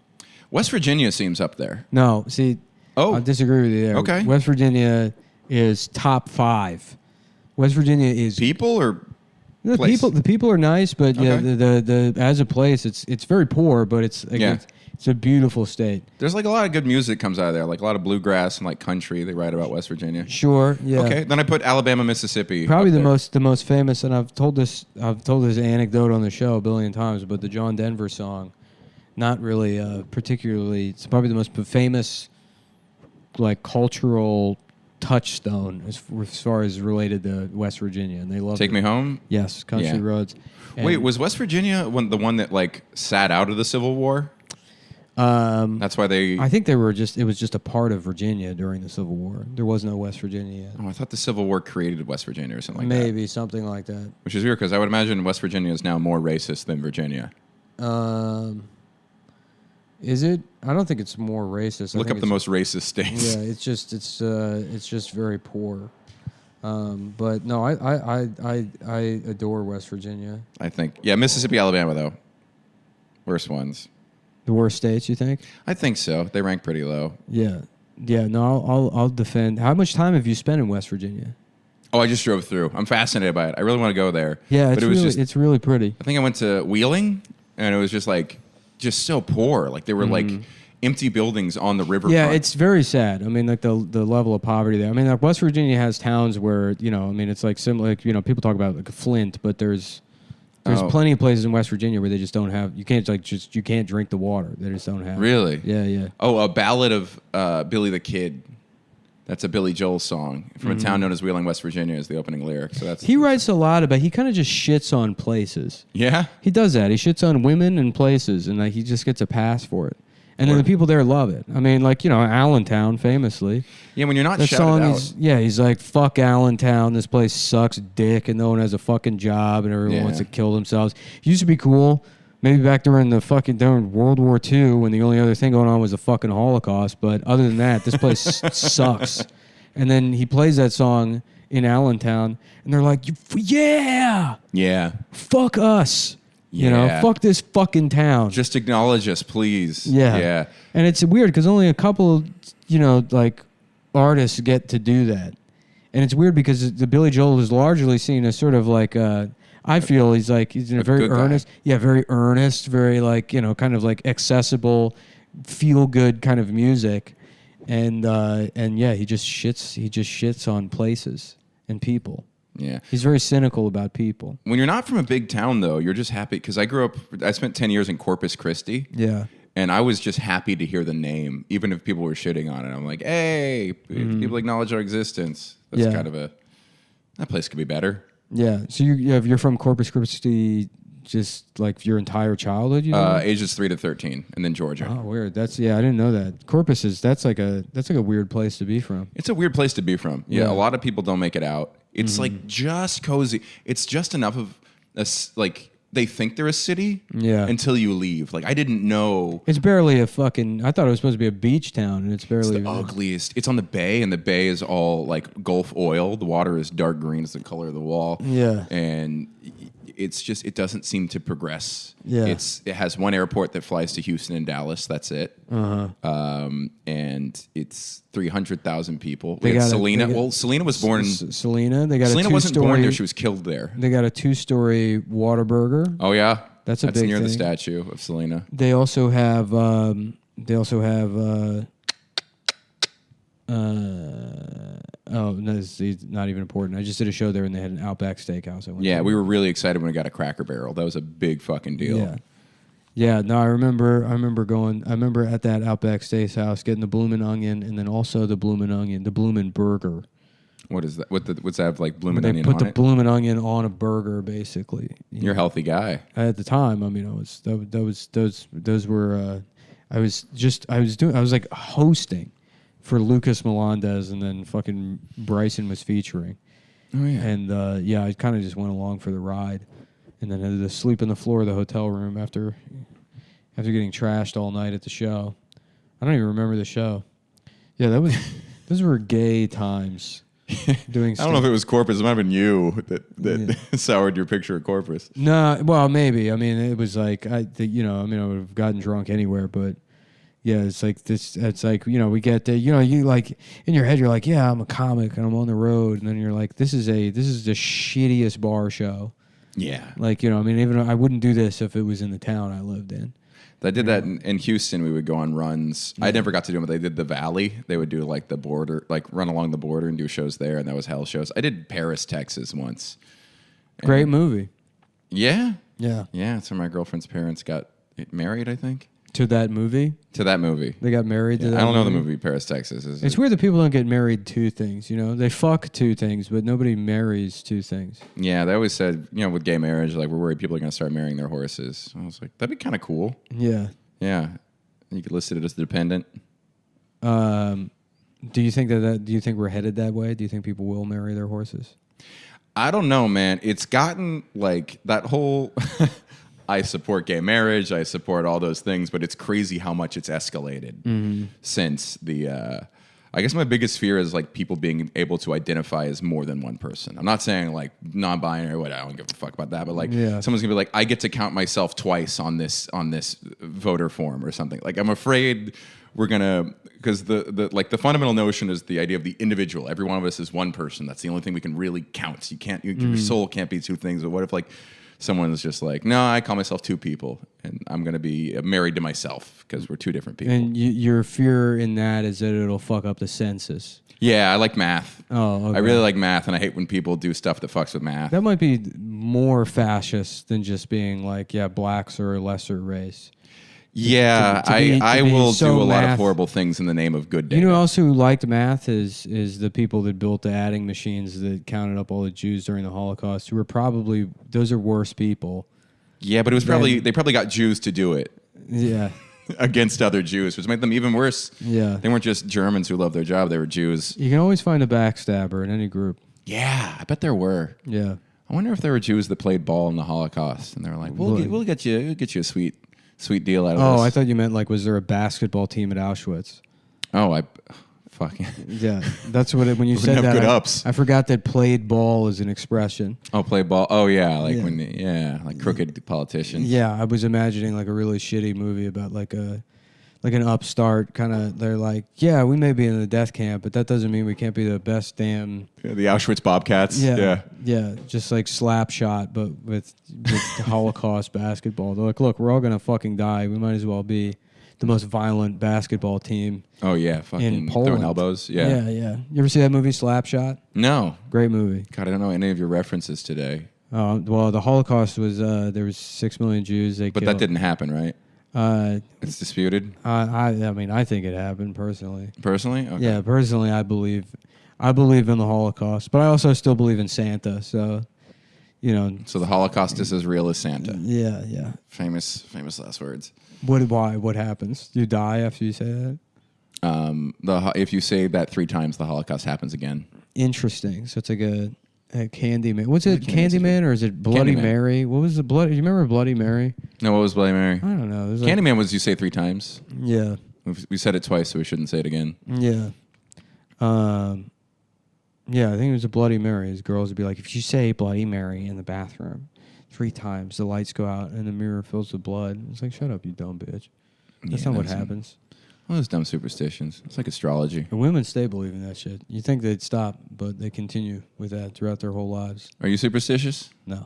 West Virginia seems up there. No, see. I disagree with you there. Okay. West Virginia is top 5. West Virginia is people or place? The people are nice, but the as a place it's very poor, but it's a beautiful state. There's like a lot of good music comes out of there, like a lot of bluegrass and like country. They write about West Virginia. Sure. Yeah. Okay. Then I put Alabama, Mississippi. Probably the most famous, and I've told this anecdote on the show a billion times, but the John Denver song, not really particularly. It's probably the most famous. Like cultural touchstone as far as related to West Virginia, and they love Take Me Home. Yes, Country Roads. And wait, was West Virginia the one that like sat out of the Civil War? That's why they. I think they were just. It was just a part of Virginia during the Civil War. There was no West Virginia yet. Oh, I thought the Civil War created West Virginia or something like that. Maybe something like that. Which is weird because I would imagine West Virginia is now more racist than Virginia. Is it? I don't think it's more racist. Look up the most racist states. Yeah, it's just very poor. But no, I adore West Virginia. I think. Yeah, Mississippi, Alabama, though. Worst ones. The worst states, you think? I think so. They rank pretty low. Yeah. Yeah, no, I'll defend. How much time have you spent in West Virginia? Oh, I just drove through. I'm fascinated by it. I really want to go there. Yeah, but it's really pretty. I think I went to Wheeling, and it was just so poor. Like, there were, like, empty buildings on the riverfront. Yeah, it's very sad. I mean, like, the level of poverty there. I mean, like, West Virginia has towns where, you know, I mean, it's like similar, like, you know, people talk about, like, Flint, but there's plenty of places in West Virginia where they just don't have, you can't drink the water. They just don't have. Really? Yeah, yeah. Oh, a ballad of Billy the Kid. That's a Billy Joel song from a town known as Wheeling, West Virginia, is the opening lyric. So he writes a lot about. He kind of just shits on places. Yeah, he does that. He shits on women and places, and like he just gets a pass for it. And then the people there love it. I mean, like, you know, Allentown, famously. Yeah, when you're not that shouted song out. He's like, fuck Allentown. This place sucks dick, and no one has a fucking job, and everyone wants to kill themselves. It used to be cool. Maybe back during World War II, when the only other thing going on was the fucking Holocaust. But other than that, this place sucks. And then he plays that song in Allentown, and they're like, yeah, fuck us. You know, fuck this fucking town. Just acknowledge us, please. Yeah. And it's weird because only a couple, you know, like, artists get to do that. And it's weird because the Billy Joel is largely seen as sort of like, I feel he's in a very earnest. Yeah, very earnest, very, like, you know, kind of like accessible, feel-good kind of music. And yeah, he just shits on places and people. Yeah. He's very cynical about people. When you're not from a big town, though, you're just happy. Because I spent 10 years in Corpus Christi. Yeah. And I was just happy to hear the name, even if people were shitting on it. I'm like, hey, people acknowledge our existence. That's kind of that place could be better. Yeah. So you're from Corpus Christi just like your entire childhood? Ages 3 to 13, and then Georgia. Oh, weird. I didn't know that. Corpus that's like a weird place to be from. It's a weird place to be from. Yeah, a lot of people don't make it out. It's like just cozy. It's just enough of they think they're a city until you leave. Like, I didn't know. It's barely I thought it was supposed to be a beach town, and it's barely. It's the ugliest. It's on the bay, and the bay is all like Gulf oil. The water is dark green. It's the color of the wall. Yeah. And it's just, it doesn't seem to progress. Yeah. It has one airport that flies to Houston and Dallas. That's it. And it's 300,000 people. We had Selena. Selena was born. Selena. Selena wasn't born there. She was killed there. They got a 2-story Whataburger. Oh yeah, that's a big near thing. The statue of Selena. They also have. Oh, no, this is not even important. I just did a show there, and they had an Outback Steakhouse. Yeah, we were really excited when we got a Cracker Barrel. That was a big fucking deal. Yeah. No, I remember at that Outback Steakhouse getting the bloomin' onion, and then also the bloomin' burger. What is that? What's that have, like, bloomin' onion on it? They put the bloomin' onion on a burger, basically. You're a healthy guy. At the time, I mean, those were. I was like hosting for Lucas Melendez, and then fucking Bryson was featuring. Oh, yeah. And, I kind of just went along for the ride. And then had to sleep on the floor of the hotel room after getting trashed all night at the show. I don't even remember the show. Yeah, those were gay times. Doing I don't know if it was Corpus. It might have been you that soured your picture of Corpus. No, well, maybe. I mean, it was like, I would have gotten drunk anywhere, but... Yeah, it's like this. It's like, you know, we get there. You know, you like in your head, you're like, yeah, I'm a comic and I'm on the road, and then you're like, this is the shittiest bar show. Yeah, like, you know, I mean, even I wouldn't do this if it was in the town I lived in. I did that in Houston. We would go on runs. I never got to do them, but they did the Valley. They would do like the border, like run along the border and do shows there, and that was hell shows. I did Paris, Texas once. Great movie. Yeah, yeah. That's where my girlfriend's parents got married, I think. To that movie? To that movie. They got married to that I don't know movie? the movie Paris, Texas. It's weird that people don't get married to things, you know? They fuck two things, but nobody marries two things. Yeah, they always said, you know, with gay marriage, like, we're worried people are going to start marrying their horses. I was like, that'd be kind of cool. Yeah. Yeah. You could list it as dependent. Do you think do you think we're headed that way? Do you think people will marry their horses? I don't know, man. It's gotten, like, that whole... I support gay marriage. I support all those things, but it's crazy how much it's escalated since the. I guess my biggest fear is like people being able to identify as more than one person. I'm not saying like non-binary or whatever. I don't give a fuck about that. But like someone's gonna be like, I get to count myself twice on this voter form or something. Like I'm afraid we're gonna, because the fundamental notion is the idea of the individual. Every one of us is one person. That's the only thing we can really count. You can't. Your soul can't be two things. But what if like someone's just like, no, I call myself two people, and I'm going to be married to myself because we're two different people. And your fear in that is that it'll fuck up the census. Yeah, I like math. Oh, okay. I really like math, and I hate when people do stuff that fucks with math. That might be more fascist than just being like, yeah, blacks are a lesser race. Yeah, I will do a lot of horrible things in the name of good data. You know who else who liked math is the people that built the adding machines that counted up all the Jews during the Holocaust, who were probably, those are worse people. Yeah, but it was they probably got Jews to do it. Yeah. Against other Jews, which made them even worse. Yeah. They weren't just Germans who loved their job, they were Jews. You can always find a backstabber in any group. Yeah, I bet there were. Yeah. I wonder if there were Jews that played ball in the Holocaust, and they were like, we'll get you a sweet deal out of this. Oh, I thought you meant like, was there a basketball team at Auschwitz? Oh, fucking. Yeah, that's what when you said that. Good ups. I forgot that played ball is an expression. Oh, play ball. Oh, yeah, like crooked politicians. Yeah, I was imagining like a really shitty movie about like an upstart kind of. They're like, yeah, we may be in the death camp, but that doesn't mean we can't be the best damn. Yeah, the Auschwitz Bobcats. Yeah, just like slap shot, but with Holocaust basketball. They're like, look, we're all gonna fucking die. We might as well be the most violent basketball team. Oh yeah, fucking in Poland. throwing elbows. Yeah. You ever see that movie Slapshot? No. Great movie. God, I don't know any of your references today. Well, the Holocaust was there was 6 million Jews. But that didn't happen, right? It's disputed. I mean, I think it happened personally. Personally? Okay. Yeah, personally, I believe in the Holocaust, but I also still believe in Santa. So, you know. So the Holocaust is as real as Santa. Yeah. Famous last words. Why? What happens? Do you die after you say that? If you say that 3 times, the Holocaust happens again. Interesting. So it's like a Candyman. What's it? Candyman or is it Bloody Mary? What was the blood? You remember Bloody Mary? No, what was Bloody Mary? I don't know. Candyman was you say 3 times. Yeah. We said it twice, so we shouldn't say it again. Yeah. Yeah, I think it was a Bloody Mary. His girls would be like, if you say Bloody Mary in the bathroom 3 times, the lights go out and the mirror fills with blood. It's like, shut up, you dumb bitch. That's not what happens. All those dumb superstitions. It's like astrology. And women stay believing that shit. You think they'd stop, but they continue with that throughout their whole lives. Are you superstitious? No.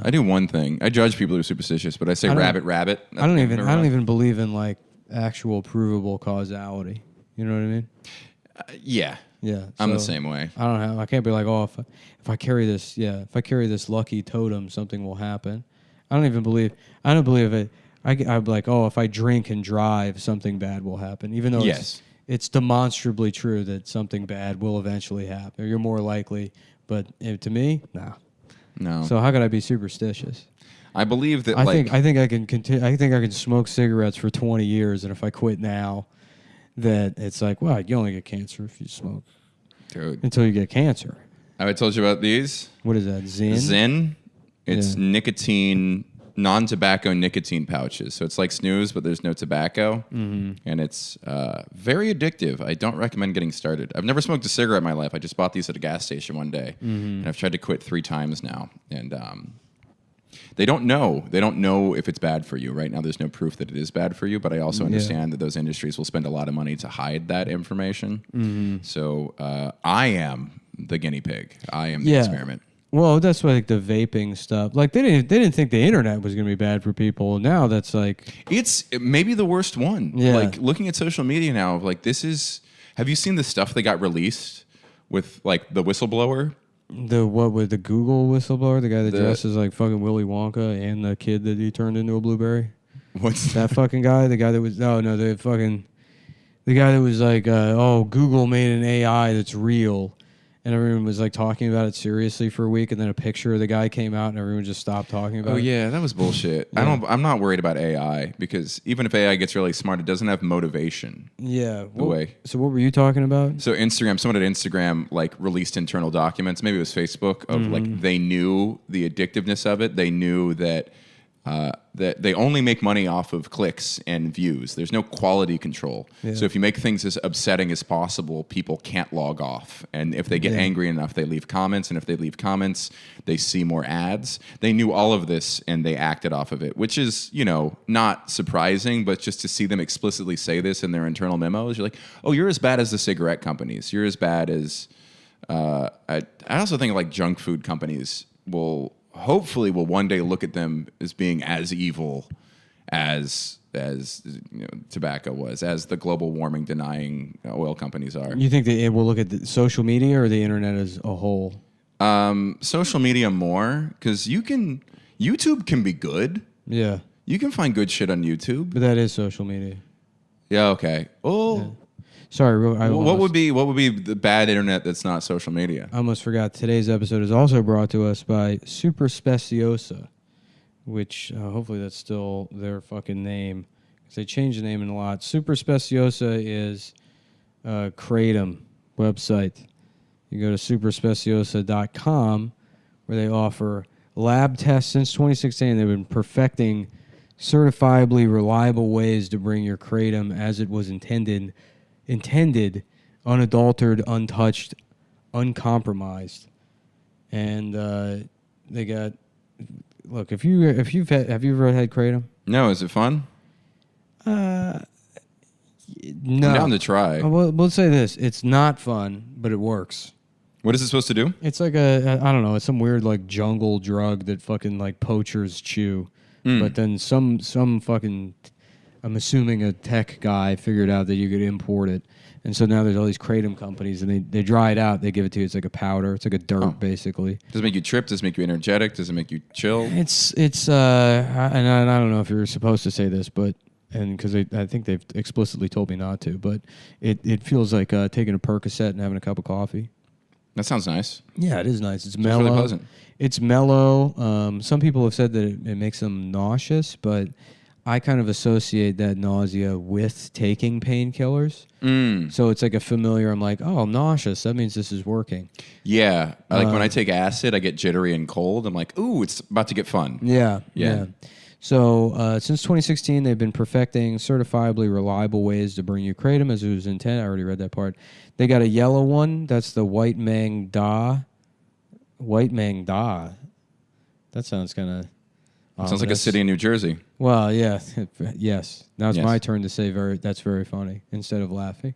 I do one thing. I judge people who are superstitious, but I say rabbit. I don't even believe in like actual provable causality. You know what I mean? Yeah. Yeah. I'm the same way. I can't be like, oh, if I carry this lucky totem, something will happen. I don't believe it. I'm like, oh, if I drink and drive, something bad will happen. Even though it's demonstrably true that something bad will eventually happen. You're more likely, but to me, no. So how could I be superstitious? I believe that. I think I can continue. I think I can smoke cigarettes for 20 years, and if I quit now, that it's like, well, you only get cancer if you smoke. Dude. Until you get cancer. Have I told you about these? What is that? Zyn? Zyn. It's nicotine. Non-tobacco nicotine pouches. So it's like snooze, but there's no tobacco. Mm-hmm. And it's very addictive. I don't recommend getting started. I've never smoked a cigarette in my life. I just bought these at a gas station one day. Mm-hmm. And I've tried to quit 3 times now. And they don't know. They don't know if it's bad for you. Right now, there's no proof that it is bad for you. But I also understand that those industries will spend a lot of money to hide that information. Mm-hmm. So I am the guinea pig. I am the experiment. Well, that's why like the vaping stuff. Like they didn't think the internet was going to be bad for people. Now that's like it's maybe the worst one. Yeah. Like looking at social media now, like this is. Have you seen the stuff that got released with like the whistleblower? With the Google whistleblower, the guy that dresses like fucking Willy Wonka and the kid that he turned into a blueberry. What's that fucking guy? The guy that was the guy that was like, Google made an AI that's real. And everyone was like talking about it seriously for a week, and then a picture of the guy came out, and everyone just stopped talking about it. Oh yeah, that was bullshit. Yeah. I'm not worried about AI because even if AI gets really smart, it doesn't have motivation. Yeah. So what were you talking about? So someone at Instagram like released internal documents. Maybe it was Facebook of like they knew the addictiveness of it. They knew that that they only make money off of clicks and views. There's no quality control. Yeah. So if you make things as upsetting as possible, people can't log off. And if they get angry enough, they leave comments. And if they leave comments, they see more ads. They knew all of this and they acted off of it, which is, not surprising, but just to see them explicitly say this in their internal memos, you're like, oh, you're as bad as the cigarette companies. You're as bad as, I also think like junk food companies hopefully will one day look at them as being as evil as tobacco was, as the global warming denying oil companies are. You think that it will look at the social media or the internet as a whole? Social media more, because YouTube can be good. Yeah. You can find good shit on YouTube. But that is social media. Yeah, okay. Oh. Yeah. Sorry, what would be the bad internet that's not social media? I almost forgot. Today's episode is also brought to us by Super Speciosa, which hopefully that's still their fucking name, because they changed the name in a lot. Super Speciosa is a Kratom website. You go to superspeciosa.com, where they offer lab tests since 2016. They've been perfecting certifiably reliable ways to bring your Kratom as it was intended, unadulterated, untouched, uncompromised. And they got, look, have you ever had Kratom? No, is it fun? No. I'm down to try. Well, let's say this: it's not fun, but it works. What is it supposed to do? It's like I don't know, it's some weird like jungle drug that fucking like poachers chew. But then some fucking, I'm assuming a tech guy figured out that you could import it. And so now there's all these Kratom companies, and they dry it out. They give it to you. It's like a powder. It's like a dirt, basically. Does it make you trip? Does it make you energetic? Does it make you chill? It's and I don't know if you're supposed to say this, but because I think they've explicitly told me not to, but it feels like taking a Percocet and having a cup of coffee. That sounds nice. Yeah, it is nice. It's mellow. Really pleasant. It's mellow. Some people have said that it makes them nauseous, but I kind of associate that nausea with taking painkillers. So it's like a familiar, I'm like, oh, I'm nauseous. That means this is working. Yeah. Like when I take acid, I get jittery and cold. I'm like, ooh, it's about to get fun. Yeah. So since 2016, they've been perfecting certifiably reliable ways to bring you Kratom as it was intended. I already read that part. They got a yellow one. That's the White Mang Da. White Mang Da. That sounds kind of... Sounds like a city in New Jersey. Well, yeah. Yes. Now it's my turn to say that's very funny instead of laughing.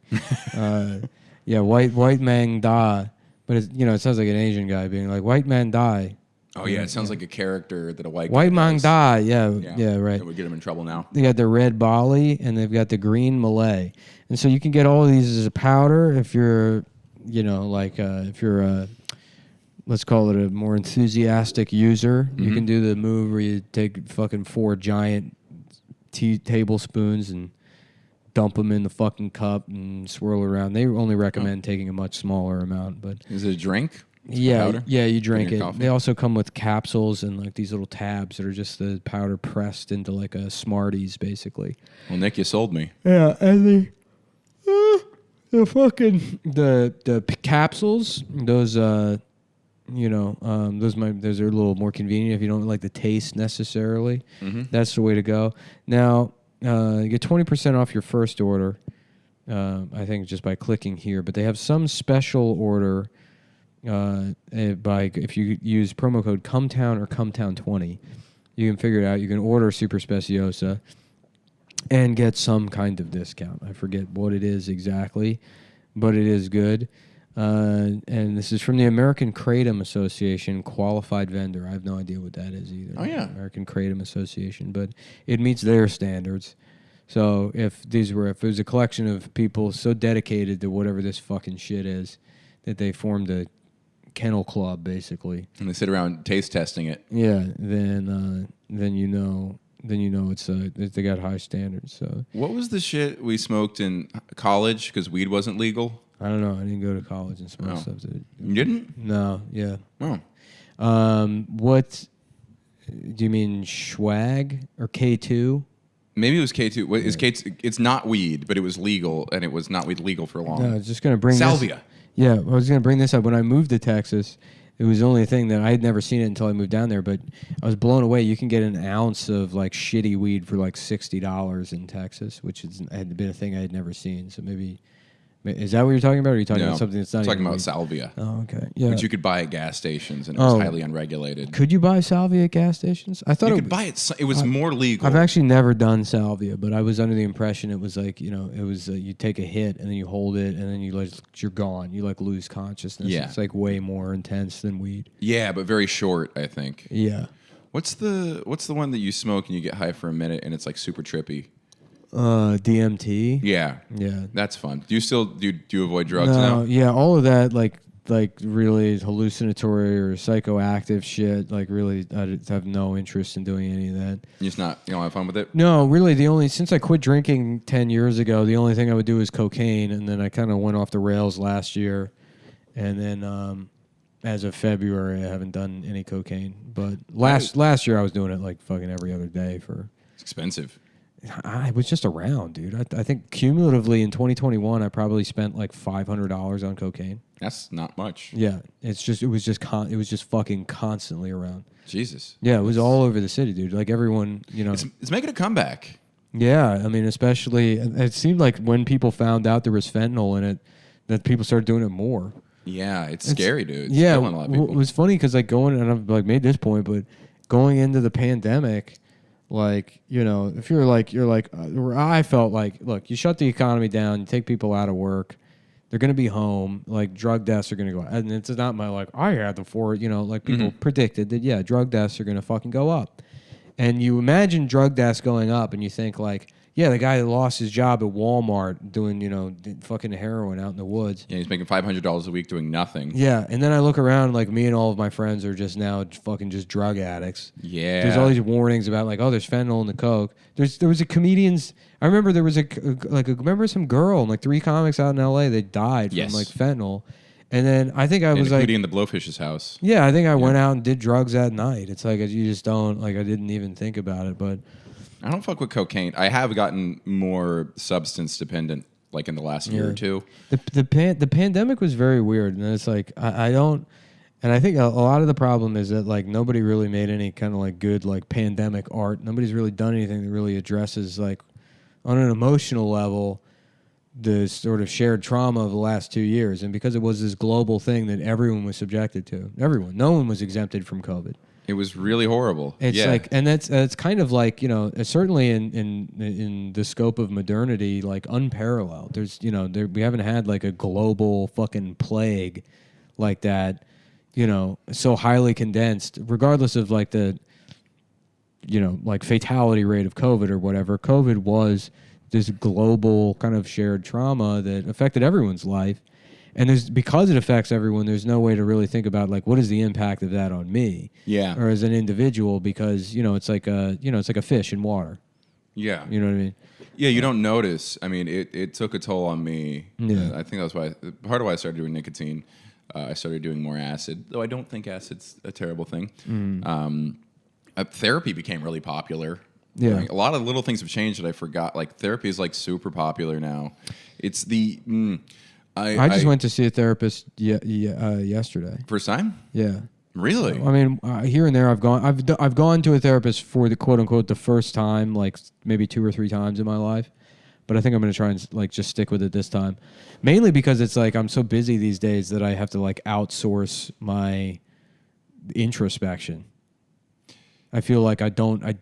Yeah, White Mang Da. But it sounds like an Asian guy being like, White Man Die. Oh, yeah. It sounds like a character that a white Mang Da. Yeah, right. That would get him in trouble now. They got the red Bali and they've got the green Malay. And so you can get all of these as a powder if you're, if you're let's call it a more enthusiastic user. You can do the move where you take fucking 4 giant tablespoons and dump them in the fucking cup and swirl around. They only recommend taking a much smaller amount. But is it a drink? Yeah, you drink it. Coffee? They also come with capsules and like these little tabs that are just the powder pressed into like a Smarties, basically. Well, Nick, you sold me. Yeah, and the fucking the capsules, those those are a little more convenient if you don't like the taste necessarily. That's the way to go. Now you get 20% off your first order. I think just by clicking here, but they have some special order. If you use promo code Cumtown or Cumtown20, you can figure it out. You can order Super Speciosa and get some kind of discount. I forget what it is exactly, but it is good. And this is from the American Kratom Association, qualified vendor. I have no idea what that is either. Oh, yeah. American Kratom Association, but it meets their standards. So if it was a collection of people so dedicated to whatever this fucking shit is that they formed a kennel club, basically. And they sit around taste testing it. Yeah, then it's they got high standards. So what was the shit we smoked in college because weed wasn't legal? I don't know. I didn't go to college and smoke stuff. You didn't? No. Yeah. Oh. What do you mean, swag or K2? Maybe it was K2. What is K2? It's not weed, but it was legal, and it was not weed legal for long. No, I was just gonna bring salvia. Yeah, I was going to bring this up. When I moved to Texas, It was the only thing that I had never seen it until I moved down there, but I was blown away. You can get an ounce of like shitty weed for like $60 in Texas, which had been a thing I had never seen. So maybe is that what you're talking about? Or are you talking about something that's not? I'm talking even about weed? salvia. Oh, okay. Yeah. Which you could buy at gas stations, and it was highly unregulated. Could you buy salvia at gas stations? I thought you could buy it. It was more legal. I've actually never done salvia, but I was under the impression it was like, you know, it was you take a hit and then you hold it and then you're gone. You like lose consciousness. Yeah. It's like way more intense than weed. Yeah, but very short, I think. Yeah. What's the one that you smoke and you get high for a minute and it's like super trippy? DMT. Yeah. Yeah. That's fun. Do you still do you avoid drugs No, now? yeah, all of that like really hallucinatory or psychoactive shit. Like really, I have no interest in doing any of that. You don't have fun with it? No, really, since I quit drinking 10 years ago, the only thing I would do is cocaine, and then I kind of went off the rails last year, and then as of February, I haven't done any cocaine. But last year, I was doing it like fucking every other day for. It's expensive. I was just around, dude. I think cumulatively in 2021, I probably spent like $500 on cocaine. That's not much. Yeah, it was just fucking constantly around. Jesus. Yeah, it was all over the city, dude. Like everyone, you know. It's making a comeback. Yeah, I mean, especially it seemed like when people found out there was fentanyl in it, that people started doing it more. Yeah, it's scary, dude. It's yeah, killing a lot of people. It was funny because like and I've like made this point, but going into the pandemic. Like, you know, if you're like, I felt like, look, you shut the economy down, you take people out of work, they're going to be home, like drug deaths are going to go, and it's not my like, I had the you know, like people predicted that, yeah, drug deaths are going to fucking go up. And you imagine drug deaths going up and you think like, yeah, the guy that lost his job at Walmart doing, you know, fucking heroin out in the woods. Yeah, he's making $500 a week doing nothing. Yeah, and then I look around, like me and all of my friends are just now fucking just drug addicts. Yeah. There's all these warnings about like, oh, there's fentanyl in the coke. There was a comedian's. I remember there was remember some girl and like 3 comics out in L.A. They died from like fentanyl, and then I think I was like, in the Blowfish's house. Yeah, I think I went out and did drugs that night. It's like you just don't like. I didn't even think about it, but. I don't fuck with cocaine. I have gotten more substance dependent, like in the last year or two. The pandemic was very weird, and it's like I don't, and I think a lot of the problem is that like nobody really made any kind of like good like pandemic art. Nobody's really done anything that really addresses like on an emotional level the sort of shared trauma of the last 2 years, and because it was this global thing that everyone was subjected to, no one was exempted from COVID. It was really horrible. It's like, and it's kind of like, you know, certainly in the scope of modernity, like unparalleled. There's, you know, we haven't had like a global fucking plague like that, you know, so highly condensed, regardless of like the, you know, like fatality rate of COVID or whatever. COVID was this global kind of shared trauma that affected everyone's life. And because it affects everyone, there's no way to really think about like what is the impact of that on me, or as an individual, because you know it's like a fish in water. Yeah, you know what I mean. Yeah, you don't notice. I mean, it took a toll on me. Yeah, I think that's why part of why I started doing nicotine. I started doing more acid, though I don't think acid's a terrible thing. Therapy became really popular. Yeah, like, a lot of little things have changed that I forgot. Like therapy is like super popular now. It's the I just went to see a therapist yesterday. First time? Yeah. Really? I mean, here and there, I've gone to a therapist for the quote unquote the first time, like maybe 2 or 3 times in my life. But I think I'm going to try and like just stick with it this time, mainly because it's like I'm so busy these days that I have to like outsource my introspection. I feel like I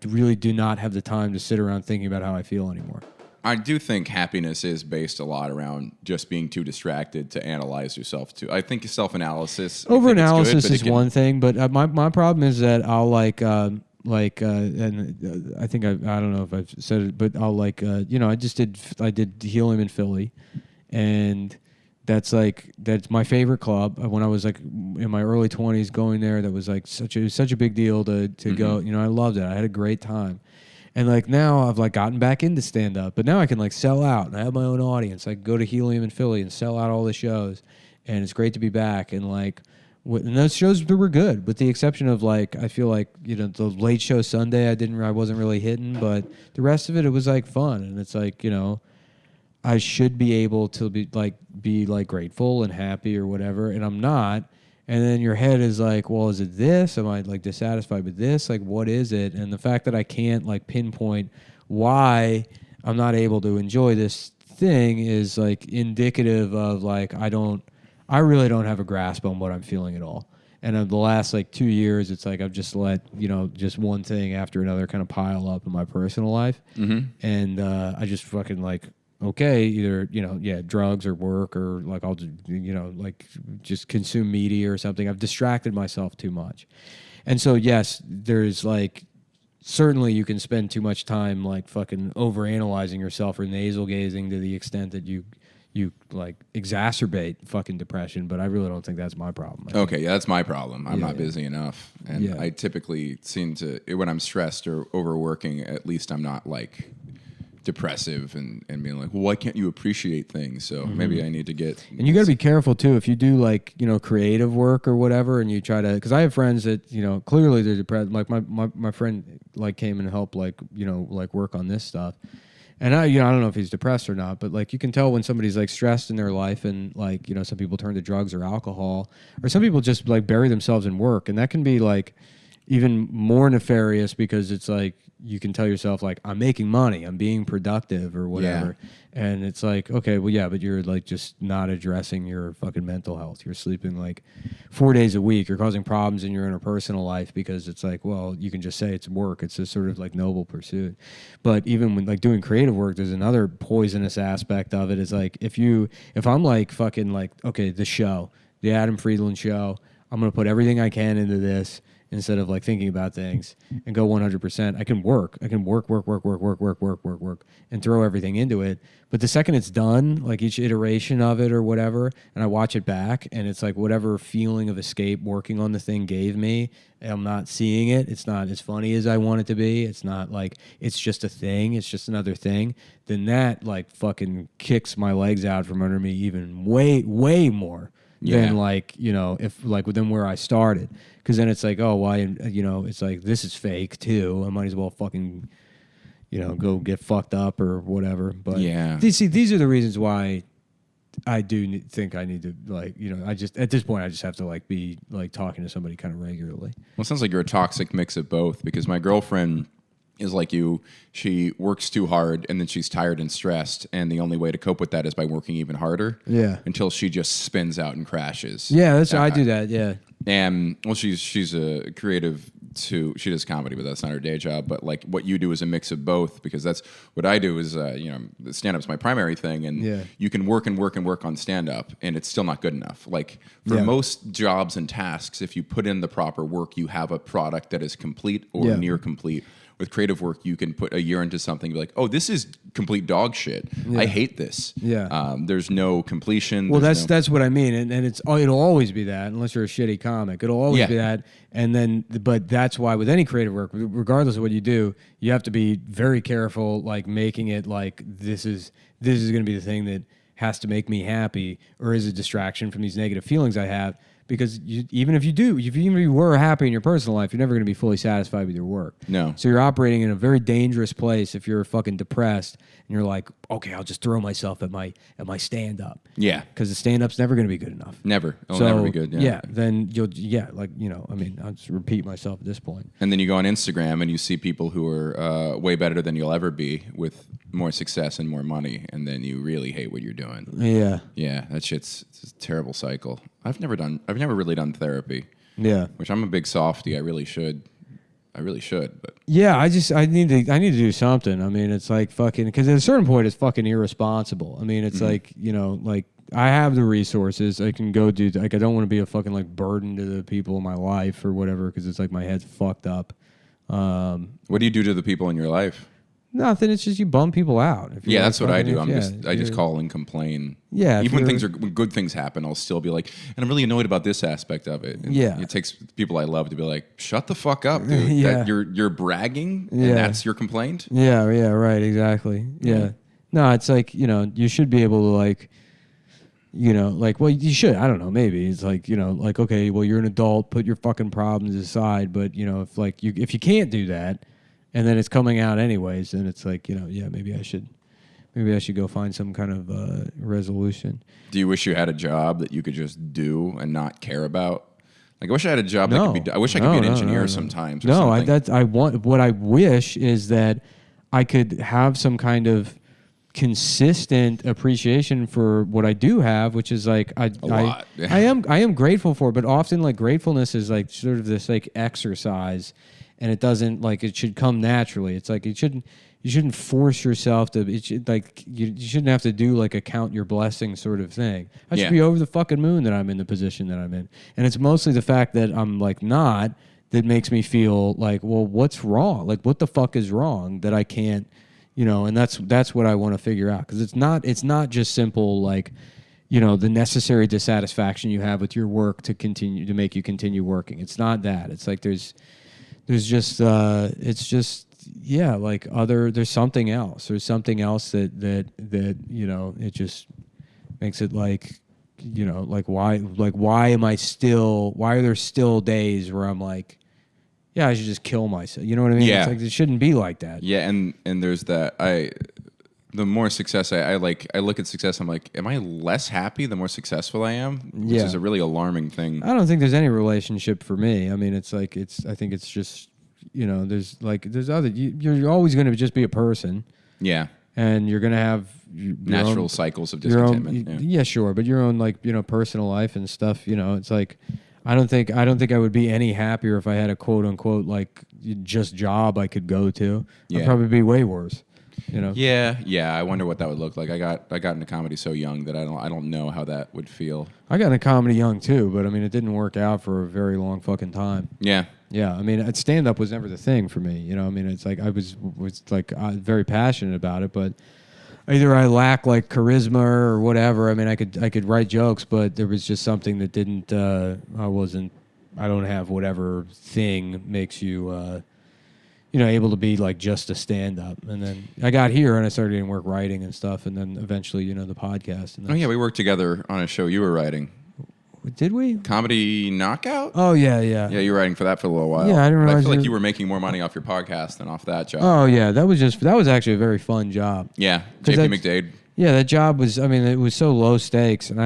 really do not have the time to sit around thinking about how I feel anymore. I do think happiness is based a lot around just being too distracted to analyze yourself too. I think self-analysis... Over-analysis is one thing, but my problem is that I'll and I think I don't know if I've said it, but I'll you know, I did Helium in Philly, and that's my favorite club. When I was like in my early 20s going there, that was like such a big deal to go. You know, I loved it. I had a great time. And like now I've like gotten back into stand up, but now I can like sell out and I have my own audience. I can go to Helium in Philly and sell out all the shows, and it's great to be back. And like, and those shows were good, with the exception of like I feel like, you know, the late show Sunday I wasn't really hitting, but the rest of it was like fun. And it's like, you know, I should be able to be like grateful and happy or whatever, and I'm not. And then your head is like, well, is it this? Am I like dissatisfied with this? Like, what is it? And the fact that I can't like pinpoint why I'm not able to enjoy this thing is like indicative of like I really don't have a grasp on what I'm feeling at all. And in the last like 2 years, it's like I've just let just one thing after another kind of pile up in my personal life, and I just fucking like okay, either drugs or work or like I'll like just consume media or something. I've distracted myself too much, and so yes, there's like. Certainly, you can spend too much time like fucking overanalyzing yourself or nasal gazing to the extent that you like exacerbate fucking depression. But I really don't think that's my problem. Okay, yeah, that's my problem. I'm not busy enough, and I typically seem to when I'm stressed or overworking. At least I'm not like depressive and being like, well, why can't you appreciate things? So maybe I need to get. And you got to be careful too if you do like creative work or whatever, and you try to because I have friends that clearly they're depressed. Like my friend like came and helped like work on this stuff, and I don't know if he's depressed or not, but like you can tell when somebody's like stressed in their life, and like some people turn to drugs or alcohol, or some people just like bury themselves in work, and that can be like even more nefarious because it's like you can tell yourself like I'm making money, I'm being productive or whatever, and it's like okay, well yeah, but you're like just not addressing your fucking mental health. You're sleeping like 4 days a week. You're causing problems in your interpersonal life because it's like well you can just say it's work. It's a sort of like noble pursuit, but even when like doing creative work, there's another poisonous aspect of it. Is like if I'm like fucking like okay the Adam Friedland show, I'm gonna put everything I can into this. Instead of like thinking about things and go 100%, I can work, and throw everything into it. But the second it's done, like each iteration of it or whatever, and I watch it back, and it's like whatever feeling of escape working on the thing gave me, I'm not seeing it. It's not as funny as I want it to be. It's not like it's just a thing. It's just another thing. Then that like fucking kicks my legs out from under me even way more. Than like if like within where I started, because then it's like oh why it's like this is fake too. I might as well fucking go get fucked up or whatever. But these are the reasons why I do think I need to like I just at this point I just have to like be like talking to somebody kind of regularly. Well, it sounds like you're a toxic mix of both because my girlfriend is like you. She works too hard and then she's tired and stressed, and the only way to cope with that is by working even harder. Yeah. Until she just spins out and crashes. Yeah, that's I do that. Yeah. And well, she's a creative too. She does comedy, but that's not her day job. But like what you do is a mix of both because that's what I do. Is stand up's my primary thing, and you can work on stand up, and it's still not good enough. Like for most jobs and tasks, if you put in the proper work, you have a product that is complete or near complete. With creative work, you can put a year into something and be like, oh, this is complete dog shit. Yeah. I hate this. Yeah. There's no completion. Well, that's what I mean. And it'll always be that, unless you're a shitty comic. It'll always be that. And then, but that's why with any creative work, regardless of what you do, you have to be very careful, like making it like this is going to be the thing that has to make me happy or is a distraction from these negative feelings I have. Because even if you were happy in your personal life, you're never going to be fully satisfied with your work. No. So you're operating in a very dangerous place if you're fucking depressed and you're like, okay, I'll just throw myself at my stand-up. Yeah. Because the stand-up's never going to be good enough. Never. It'll never be good. Yeah. Then I'll just repeat myself at this point. And then you go on Instagram and you see people who are way better than you'll ever be with more success and more money, and then you really hate what you're doing. Yeah. Yeah, it's a terrible cycle. I've never really done therapy. Yeah. Which I'm a big softie. I really should, but yeah, I need to do something. I mean, it's like fucking because at a certain point it's fucking irresponsible. I mean, it's like like I have the resources. I can go do like I don't want to be a fucking like burden to the people in my life or whatever because it's like my head's fucked up. What do you do to the people in your life? Nothing. It's just you bum people out. Yeah, that's what I do. I just call and complain. Yeah, even when good things happen, I'll still be like, and I'm really annoyed about this aspect of it. And it takes people I love to be like, shut the fuck up, dude. Yeah. That you're bragging, and that's your complaint. Yeah, right, exactly. Yeah. No, it's like you should be able to like. Well, you should. I don't know. Maybe it's like like okay, well, you're an adult. Put your fucking problems aside. But if you can't do that. And then it's coming out anyways, and it's like, maybe I should go find some kind of resolution. Do you wish you had a job that you could just do and not care about? Like I wish I had a job that could be. I wish I could be an engineer sometimes. Or something. I want. What I wish is that I could have some kind of consistent appreciation for what I do have, which is like a lot. I am grateful for, but often like gratefulness is like sort of this like exercise, and it doesn't like it should come naturally. It's like you shouldn't force yourself to. It should like you shouldn't have to do like a count your blessings sort of thing. I should be over the fucking moon that I'm in the position that I'm in, and it's mostly the fact that I'm like not that makes me feel like, well, what's wrong? Like what the fuck is wrong that I can't, and that's what I want to figure out, because it's not just simple like, the necessary dissatisfaction you have with your work to make you continue working. It's not that. It's like there's just it's just like there's something else. There's something else that it just makes it like why are there still days where I'm like, yeah, I should just kill myself. You know what I mean? Yeah. It's like it shouldn't be like that. Yeah, and there's that. The more success I look at success, I'm like, am I less happy the more successful I am? Which is a really alarming thing. I don't think there's any relationship for me. I mean, I think it's just, there's other, you're always going to just be a person. Yeah. And you're going to have natural cycles of discontentment. Yeah, sure. But your own personal life and stuff, it's like, I don't think I would be any happier if I had a quote unquote like just job I could go to. Yeah. I'd probably be way worse. Yeah. I wonder what that would look like. I got into comedy so young that I don't know how that would feel. I got into comedy young too, but I mean it didn't work out for a very long fucking time. Yeah. Yeah, I mean stand up was never the thing for me. I mean it's like I was like very passionate about it, but either I lack like charisma or whatever. I mean, I could write jokes, but there was just something that didn't. I don't have whatever thing makes you, able to be like just a stand up. And then I got here and I started doing work writing and stuff, and then eventually, the podcast. And we worked together on a show you were writing. Did we? Comedy Knockout? Oh, yeah. Yeah, you were writing for that for a little while. Yeah, I didn't realize. I feel like you were making more money off your podcast than off that job. Oh, yeah. That was actually a very fun job. Yeah, JP McDade. Yeah, that job was, it was so low stakes, and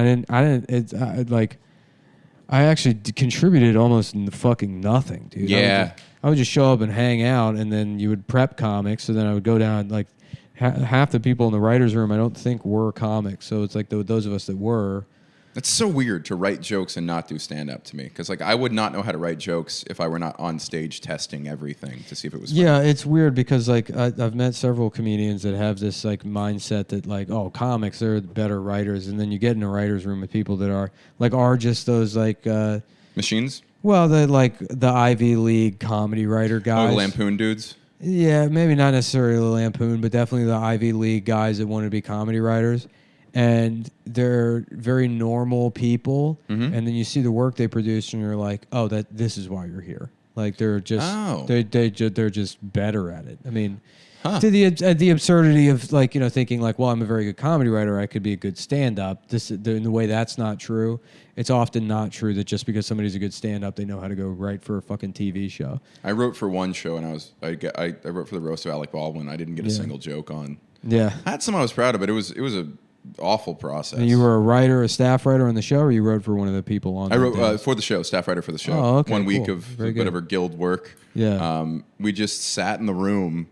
I actually contributed almost fucking nothing, dude. Yeah. I would just show up and hang out, and then you would prep comics, so then I would go down, like, half the people in the writer's room I don't think were comics, so it's like those of us that were. That's so weird to write jokes and not do stand-up to me, because like I would not know how to write jokes if I were not on stage testing everything to see if it was funny. Yeah, it's weird because like I've met several comedians that have this like mindset that like, oh, comics are better writers, and then you get in a writer's room with people that are just those like machines. Well, the Ivy League comedy writer guys. Oh, Lampoon dudes. Yeah, maybe not necessarily the Lampoon, but definitely the Ivy League guys that want to be comedy writers. And they're very normal people, and then you see the work they produce, and you're like, "Oh, this is why you're here." Like they're just they're just better at it. I mean, to the absurdity of like thinking like, "Well, I'm a very good comedy writer, I could be a good stand-up." In the way that's not true. It's often not true that just because somebody's a good stand-up, they know how to go write for a fucking TV show. I wrote for one show, and I wrote for the roast of Alec Baldwin. I didn't get a single joke on. Yeah, I had some I was proud of, but it was a awful process. And you were a writer, a staff writer on the show, or you wrote for one of the people on? I wrote for the show, staff writer for the show. Oh, okay, 1 week of whatever guild work. Yeah. We just sat in the room,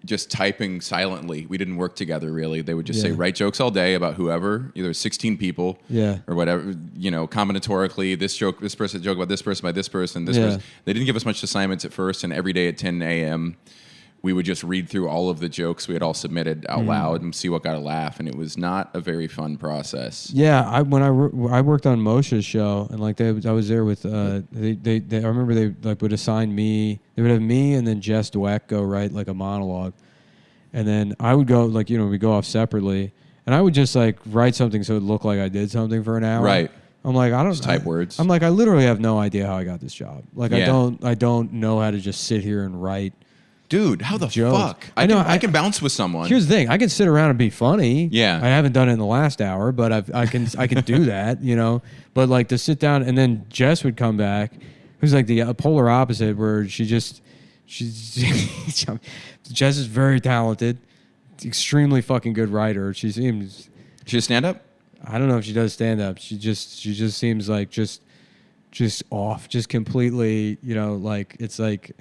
just typing silently. We didn't work together really. They would just say write jokes all day about whoever, either 16 people, or whatever. Combinatorically, this person joke about this person by this person, this person. They didn't give us much assignments at first, and every day at 10 a.m. we would just read through all of the jokes we had all submitted out loud and see what got a laugh, and it was not a very fun process. Yeah, when I worked on Moshe's show, and like I was there with I remember they like would assign me. They would have me and then Jess Dweck go write like a monologue, and then I would go like we go off separately, and I would just like write something so it looked like I did something for an hour. Right. I'm like I don't just type words. I'm like I literally have no idea how I got this job. Like I don't know how to just sit here and write. Dude, how the jokes. Fuck? I can bounce with someone. Here's the thing: I can sit around and be funny. Yeah, I haven't done it in the last hour, but I can do that. But like to sit down and then Jess would come back, who's like the polar opposite, where she's Jess is very talented, extremely fucking good writer. She seems she a stand up. I don't know if she does stand up. She just seems like just just off, just completely, like it's like,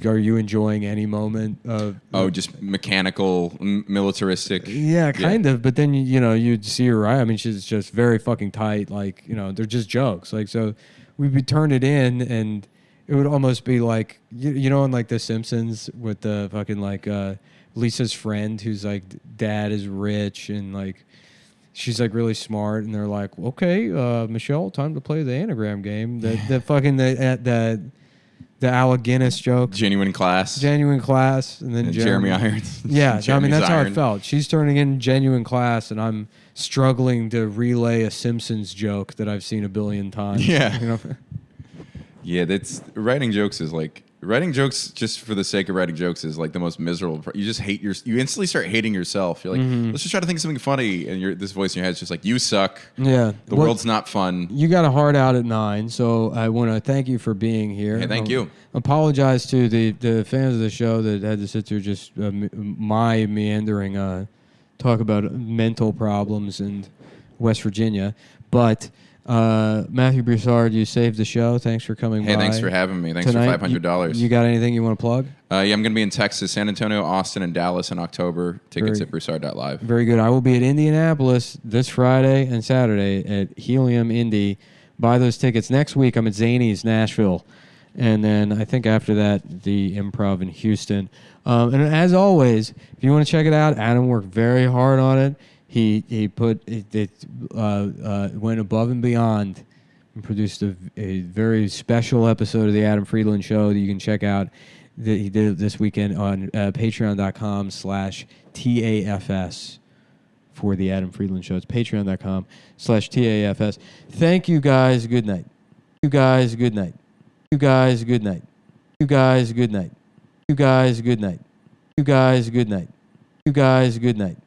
are you enjoying any moment of? Just mechanical, militaristic. Yeah, kind of. But then you'd see her. Right? I mean, she's just very fucking tight. Like they're just jokes. Like so, we would turn it in, and it would almost be like in like The Simpsons with the fucking like Lisa's friend who's like dad is rich and like she's like really smart, and they're like, okay, Michelle, time to play the anagram game. The fucking the Alec Guinness joke. Genuine class. And then Jeremy Irons. Yeah, I mean, that's how Iron. I felt. She's turning in genuine class, and I'm struggling to relay a Simpsons joke that I've seen a billion times. Yeah. Yeah, writing jokes just for the sake of writing jokes is like the most miserable. You just you instantly start hating yourself. You're like, let's just try to think of something funny, and this voice in your head is just like, you suck. Yeah, the world's not fun. You got a hard out at 9, so I want to thank you for being here. Hey, thank you. Apologize to the fans of the show that had to sit through just my meandering talk about mental problems in West Virginia, but. Matthew Broussard, you saved the show. Thanks for coming by. Hey, thanks for having me. Thanks Tonight, for $500. You got anything you want to plug? Yeah, I'm going to be in Texas, San Antonio, Austin, and Dallas in October. Tickets at Broussard.live. Very good. I will be at Indianapolis this Friday and Saturday at Helium Indy. Buy those tickets. Next week, I'm at Zany's, Nashville. And then I think after that, the Improv in Houston. And as always, if you want to check it out, Adam worked very hard on it. He went above and beyond and produced a very special episode of the Adam Friedland Show that you can check out that he did this weekend on patreon.com/TAFS for the Adam Friedland Show. It's patreon.com/TAFS. Thank you guys. Good night. You guys, good night. You guys, good night. You guys, good night. You guys, good night. You guys, good night. You guys, good night.